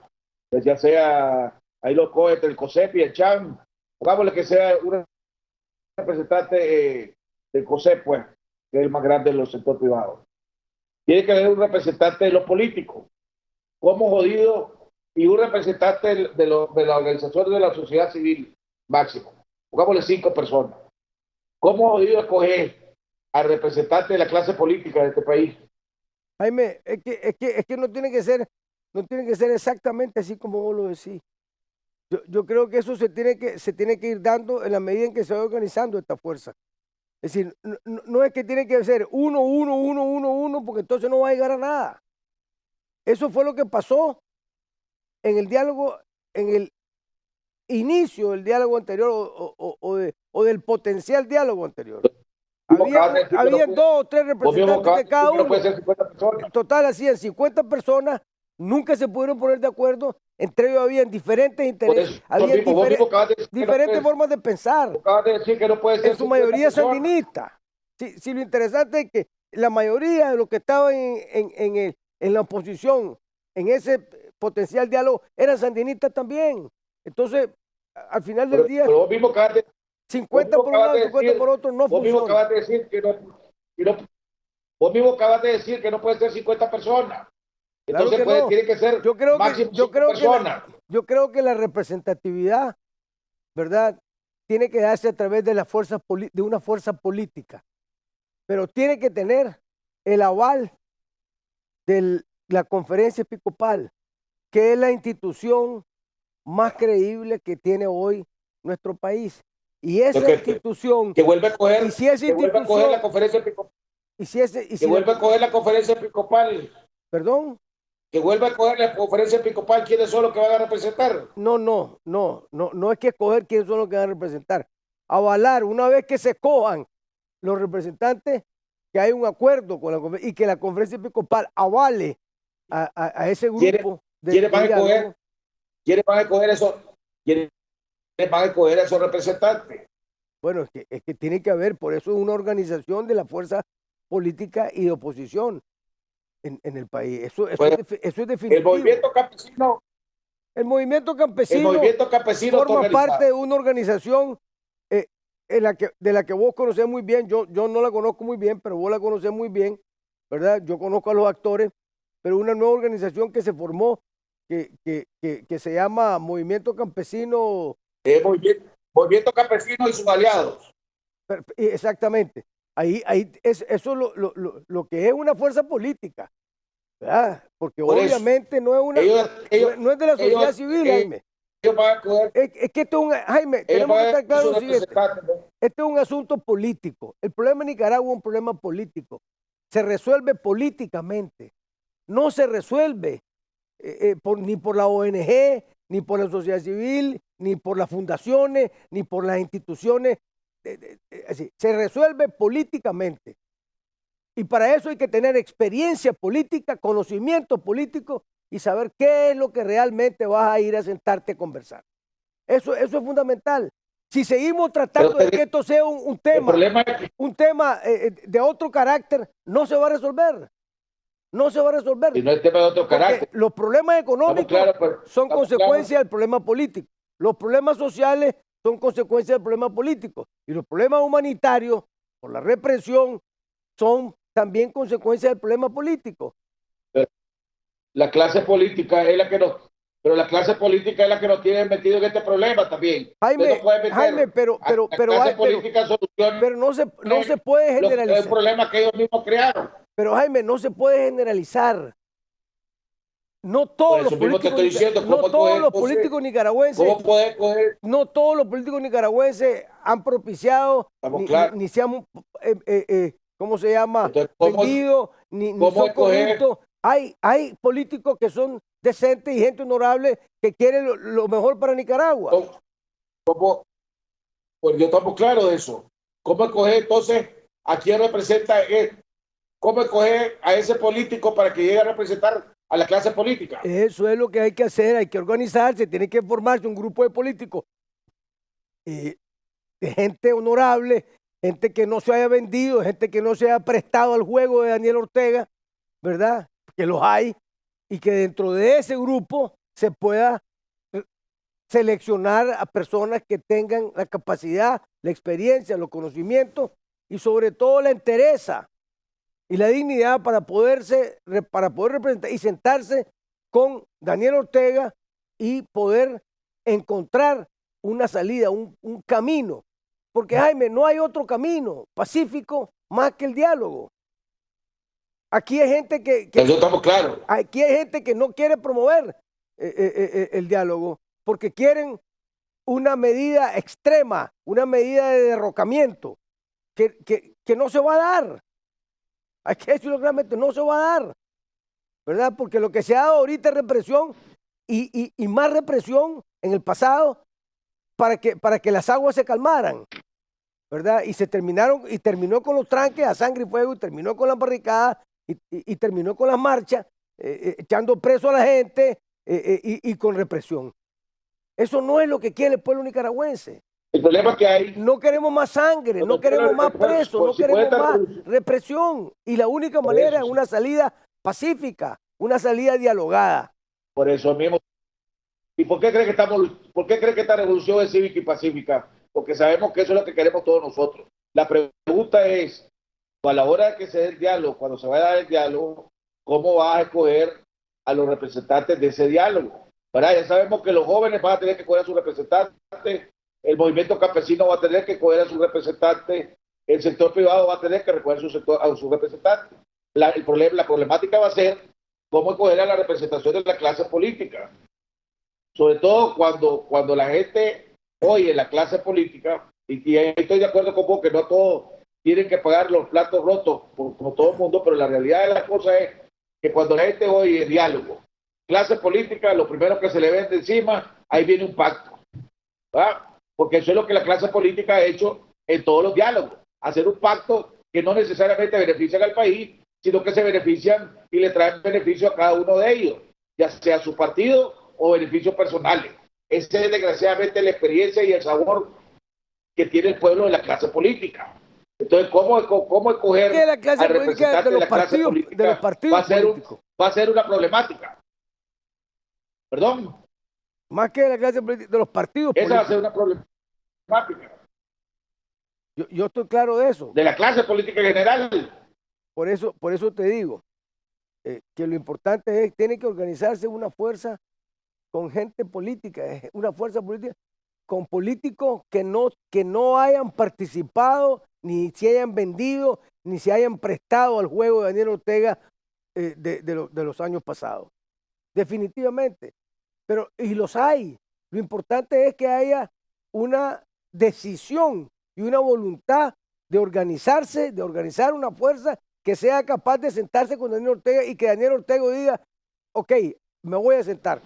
Pues ya sea, ahí lo coge entre el COSEP y el CHAN, pongámosle que sea un representante del COSEP, pues, que es el más grande de los sectores privados. Tiene que haber un representante de los políticos, como jodido, y un representante de la organización de la sociedad civil, máximo. Pongámosle 5 personas. ¿Cómo jodido escoger al representante de la clase política de este país? Jaime, es que no tiene que ser exactamente así como vos lo decís. Yo creo que eso se tiene que ir dando en la medida en que se va organizando esta fuerza. Es decir, no es que tiene que ser uno, porque entonces no va a llegar a nada. Eso fue lo que pasó en el diálogo, en el inicio del diálogo anterior o del potencial diálogo anterior. Había 2 o 3 representantes de cada uno. En total hacían 50 personas, nunca se pudieron poner de acuerdo, entre ellos habían diferentes intereses, había diferentes formas de pensar, en su mayoría sandinista. Si lo interesante es que la mayoría de los que estaban en la oposición, en ese potencial diálogo, eran sandinistas también. Entonces, al final del día, pero vos mismo 50 por un lado, 50 por otro, no funciona. Vos mismo acabas de decir que no puede ser 50 personas. Entonces claro que no. Tiene que ser máximo 5 personas. Yo creo que la representatividad, ¿verdad?, tiene que darse a través de una fuerza política, pero tiene que tener el aval de la Conferencia Episcopal, que es la institución más creíble que tiene hoy nuestro país. Y esa institución que vuelve a coger, y si esa vuelve a coger la Conferencia Episcopal. Que vuelve a coger la Conferencia Episcopal. ¿Perdón? Que vuelva a coger la Conferencia Episcopal, ¿quiénes son los que van a representar? No es que escoger quiénes son los que van a representar. Avalar, una vez que se cojan los representantes, que hay un acuerdo con la conferencia y que la Conferencia Episcopal avale a ese grupo. ¿Quiénes van a escoger esos representantes? Bueno, es que tiene que haber, por eso es una organización de la fuerza política y de oposición en el país. Eso es definitivo. El movimiento campesino forma parte de una organización de la que vos conocés muy bien. Yo no la conozco muy bien, pero vos la conocés muy bien, ¿verdad? Yo conozco a los actores, pero una nueva organización que se formó, que se llama Movimiento Campesino. Movimiento Campesino y sus aliados. Exactamente. Ahí eso es lo que es una fuerza política, ¿verdad? Porque obviamente no es no es de la sociedad civil, Jaime. Es que esto es Jaime, tenemos que estar claros lo siguiente. Este es un asunto político. El problema en Nicaragua es un problema político. Se resuelve políticamente. No se resuelve ni por la ONG, ni por la sociedad civil, ni por las fundaciones, ni por las instituciones. Se resuelve políticamente. Y para eso hay que tener experiencia política, conocimiento político y saber qué es lo que realmente vas a ir a sentarte a conversar. Eso es fundamental. Si seguimos tratando de que esto sea un tema de otro carácter, no se va a resolver. no se va a resolver. Y no es tema de otro carácter. Los problemas económicos son consecuencia del problema político. Los problemas sociales son consecuencia del problema político. Y los problemas humanitarios, por la represión, son también consecuencia del problema político. La clase política es la que nos... Pero la clase política es la que nos tiene metido en este problema también. Jaime, pero no se puede generalizar. Es un problema que ellos mismos crearon. Pero Jaime, no se puede generalizar. No todos los políticos nicaragüenses, no todos los políticos nicaragüenses han propiciado, ni se han, ¿cómo se llama? Vendido, ni son corruptos. Hay políticos que son decentes y gente honorable que quiere lo mejor para Nicaragua. Pues yo estamos claros de eso. ¿Cómo escoger entonces a quién representa él? ¿Cómo escoger a ese político para que llegue a representar a la clase política? Eso es lo que hay que hacer, hay que organizarse, tiene que formarse un grupo de políticos, de gente honorable, gente que no se haya vendido, gente que no se haya prestado al juego de Daniel Ortega, ¿verdad? Que los hay, y que dentro de ese grupo se pueda seleccionar a personas que tengan la capacidad, la experiencia, los conocimientos y sobre todo la entereza y la dignidad para poder representar y sentarse con Daniel Ortega y poder encontrar una salida, un camino. Porque Jaime, no hay otro camino pacífico más que el diálogo. Aquí hay gente eso estamos claros. Aquí hay gente que no quiere promover el diálogo porque quieren una medida extrema, una medida de derrocamiento que no se va a dar. Hay que decirlo claramente, no se va a dar, ¿verdad? Porque lo que se ha dado ahorita es represión y más represión en el pasado para que las aguas se calmaran, ¿verdad? Y terminó con los tranques a sangre y fuego, y terminó con las barricadas, y terminó con las marchas, echando preso a la gente y con represión. Eso no es lo que quiere el pueblo nicaragüense. El problema que hay... No queremos más sangre, no queremos más presos, no queremos más represión. Y la única manera es una salida pacífica, una salida dialogada. Por eso mismo. ¿Y por qué cree que esta revolución es cívica y pacífica? Porque sabemos que eso es lo que queremos todos nosotros. La pregunta es, a la hora de que se dé el diálogo, cuando se vaya a dar el diálogo, ¿cómo vas a escoger a los representantes de ese diálogo? ¿Verdad? Ya sabemos que los jóvenes van a tener que escoger a sus representantes, el movimiento campesino va a tener que escoger a sus representantes, el sector privado va a tener que escoger a sus representantes. La problemática va a ser cómo escoger a la representación de la clase política. Sobre todo cuando la gente oye la clase política, y estoy de acuerdo con vos que no todos tienen que pagar los platos rotos como todo el mundo, pero la realidad de la cosa es que cuando la gente oye el diálogo, clase política, lo primero que se le vende encima, ahí viene un pacto, ¿verdad? Porque eso es lo que la clase política ha hecho en todos los diálogos, hacer un pacto que no necesariamente benefician al país, sino que se benefician y le traen beneficio a cada uno de ellos, ya sea su partido o beneficios personales. Esa es desgraciadamente la experiencia y el sabor que tiene el pueblo de la clase política. Entonces, ¿cómo escoger al representante de la clase política? Va a ser una problemática. ¿Perdón? Más que de la clase política, de los partidos políticos. Esa va a ser una problemática. Yo estoy claro de eso. De la clase política en general. Por eso te digo que lo importante es, tiene que organizarse una fuerza con gente política, una fuerza política con políticos que no hayan participado, ni se hayan vendido, ni se hayan prestado al juego de Daniel Ortega de los años pasados. Definitivamente. Y los hay. Lo importante es que haya una decisión y una voluntad de organizarse, de organizar una fuerza que sea capaz de sentarse con Daniel Ortega y que Daniel Ortega diga, ok, me voy a sentar.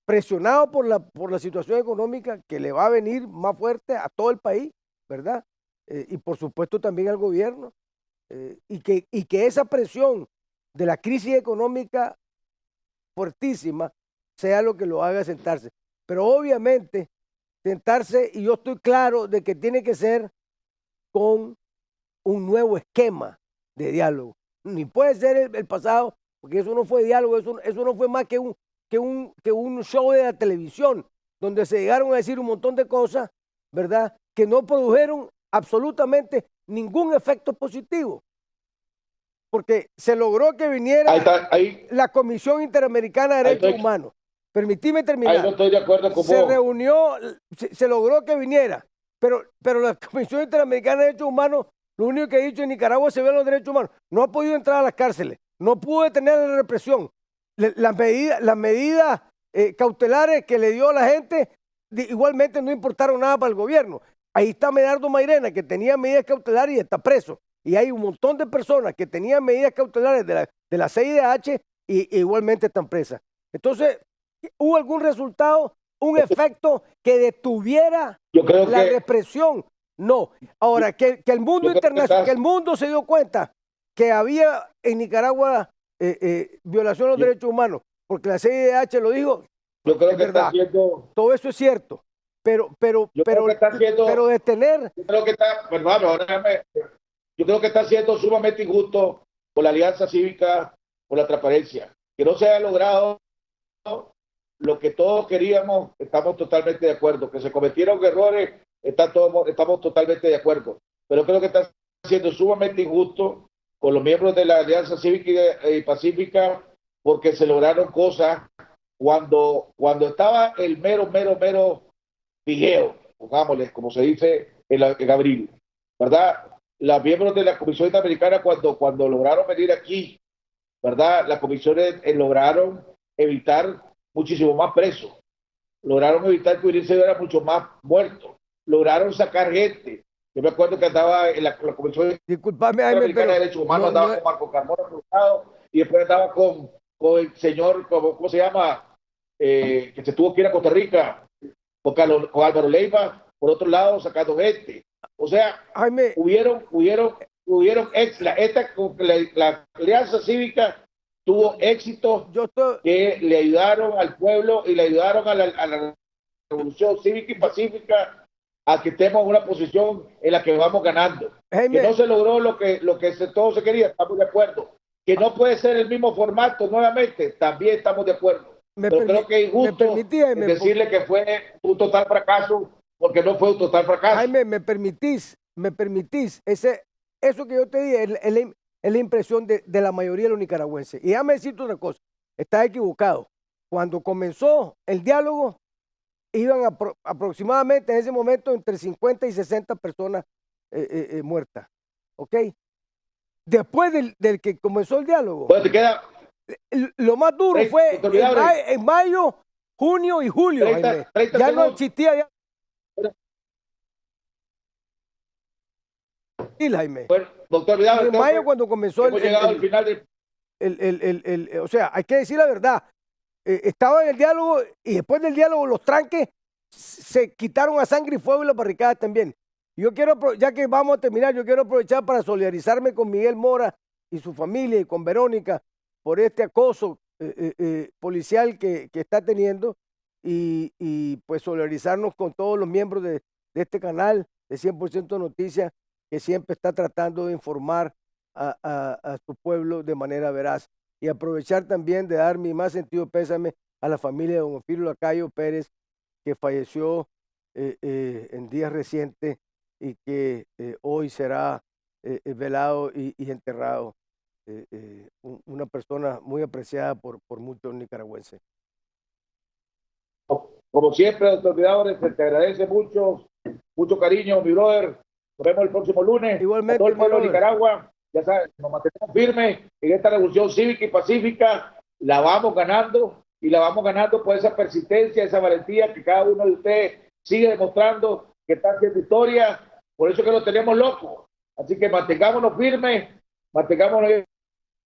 Presionado por la situación económica que le va a venir más fuerte a todo el país, ¿verdad? Y por supuesto también al gobierno. Y que esa presión de la crisis económica fuertísima sea lo que lo haga sentarse. Pero obviamente sentarse, y yo estoy claro de que tiene que ser con un nuevo esquema de diálogo. Ni puede ser el pasado, porque eso no fue diálogo, eso no fue más que un show de la televisión, donde se llegaron a decir un montón de cosas, ¿verdad?, que no produjeron absolutamente ningún efecto positivo. Porque se logró que viniera la Comisión Interamericana de Derechos Humanos. Permitime terminar. Ahí no estoy de acuerdo con Se vos. reunió, se logró que viniera, pero la Comisión Interamericana de Derechos Humanos, lo único que ha dicho en Nicaragua se ve los derechos humanos. No ha podido entrar a las cárceles, no pudo detener la represión. Las medidas cautelares que le dio a la gente igualmente no importaron nada para el gobierno. Ahí está Medardo Mairena, que tenía medidas cautelares y está preso. Y hay un montón de personas que tenían medidas cautelares de la CIDH y igualmente están presas. Entonces, ¿hubo algún resultado, un efecto que detuviera la represión? No. Ahora, que el mundo internacional, que el mundo se dio cuenta que había en Nicaragua violación de los derechos humanos, porque la CIDH lo dijo. Yo creo que verdad. está haciendo. Todo eso es cierto, pero detener. Yo creo que está, perdón, yo creo que está siendo sumamente injusto por la Alianza Cívica, por la transparencia, que no se haya logrado lo que todos queríamos. Estamos totalmente de acuerdo, que se cometieron errores, estamos totalmente de acuerdo, pero creo que está siendo sumamente injusto con los miembros de la Alianza Cívica y Pacífica, porque se lograron cosas cuando estaba el mero pijeo, pongámosle, como se dice en abril, ¿verdad? Los miembros de la Comisión Interamericana, cuando lograron venir aquí, ¿verdad? Las comisiones lograron evitar muchísimo más presos, lograron evitar que hubiera mucho más muertos, lograron sacar gente. Yo me acuerdo que andaba en la Comisión Interamericana de Derechos Humanos, andaba con Marco Carmona Cruzado, y después andaba con el señor, ¿cómo se llama? Que se tuvo que ir a Costa Rica, con Álvaro Leiva, por otro lado, sacando gente. O sea, la Alianza Cívica tuvo éxitos que le ayudaron al pueblo y le ayudaron a la revolución cívica y pacífica a que estemos en una posición en la que vamos ganando. Que no se logró lo que todo se quería, estamos de acuerdo. Que no puede ser el mismo formato nuevamente, también estamos de acuerdo. Pero creo que es injusto decirle que fue un total fracaso, porque no fue un total fracaso. Jaime, me permitís, eso que yo te dije es la impresión de la mayoría de los nicaragüenses. Y déjame decirte otra cosa, estás equivocado. Cuando comenzó el diálogo, iban aproximadamente en ese momento entre 50 y 60 personas muertas. ¿Ok? Después del que comenzó el diálogo, pues te queda, lo más duro fue en mayo, junio y julio. 30 ya segundos. no existía. Jaime. Bueno, doctor Vidal, en mayo cuando comenzó al final o sea, hay que decir la verdad. Estaba en el diálogo y después del diálogo los tranques se quitaron a sangre y fuego y las barricadas también. Yo quiero, ya que vamos a terminar, yo quiero aprovechar para solidarizarme con Miguel Mora y su familia y con Verónica por este acoso policial que está teniendo y pues solidarizarnos con todos los miembros de este canal de 100% Noticias que siempre está tratando de informar a su pueblo de manera veraz. Y aprovechar también de dar mi más sentido pésame a la familia de don Ofirio Lacayo Pérez, que falleció en días recientes y que hoy será velado y enterrado. Una persona muy apreciada por muchos nicaragüenses. Como siempre, doctor Vidal, te agradece mucho cariño, mi brother. Nos vemos el próximo lunes. Igualmente, a todo el pueblo de Nicaragua, ya sabes, nos mantenemos firmes en esta revolución cívica y pacífica. La vamos ganando y la vamos ganando por esa persistencia, esa valentía que cada uno de ustedes sigue demostrando que está haciendo historia. Por eso que lo tenemos loco. Así que mantengámonos firmes, mantengámonos en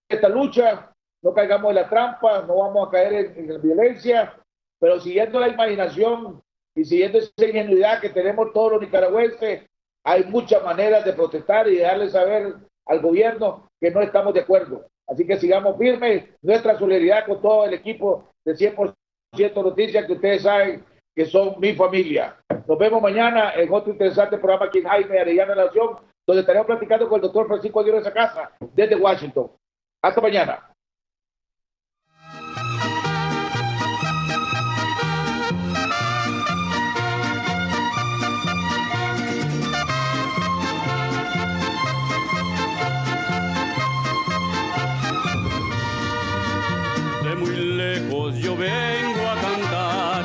esta lucha, no caigamos en la trampa, no vamos a caer en la violencia, pero siguiendo la imaginación y siguiendo esa ingenuidad que tenemos todos los nicaragüenses, hay muchas maneras de protestar y de darle saber al gobierno que no estamos de acuerdo. Así que sigamos firmes, nuestra solidaridad con todo el equipo de 100% Noticias, que ustedes saben que son mi familia. Nos vemos mañana en otro interesante programa aquí en Jaime Arellano Nación, donde estaremos platicando con el doctor Francisco Aguirre Sacasa desde Washington. Hasta mañana. yo vengo a cantar.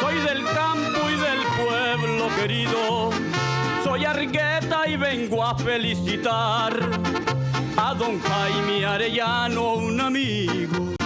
Soy del campo y del pueblo querido, soy Argueta y vengo a felicitar a don Jaime Arellano, un amigo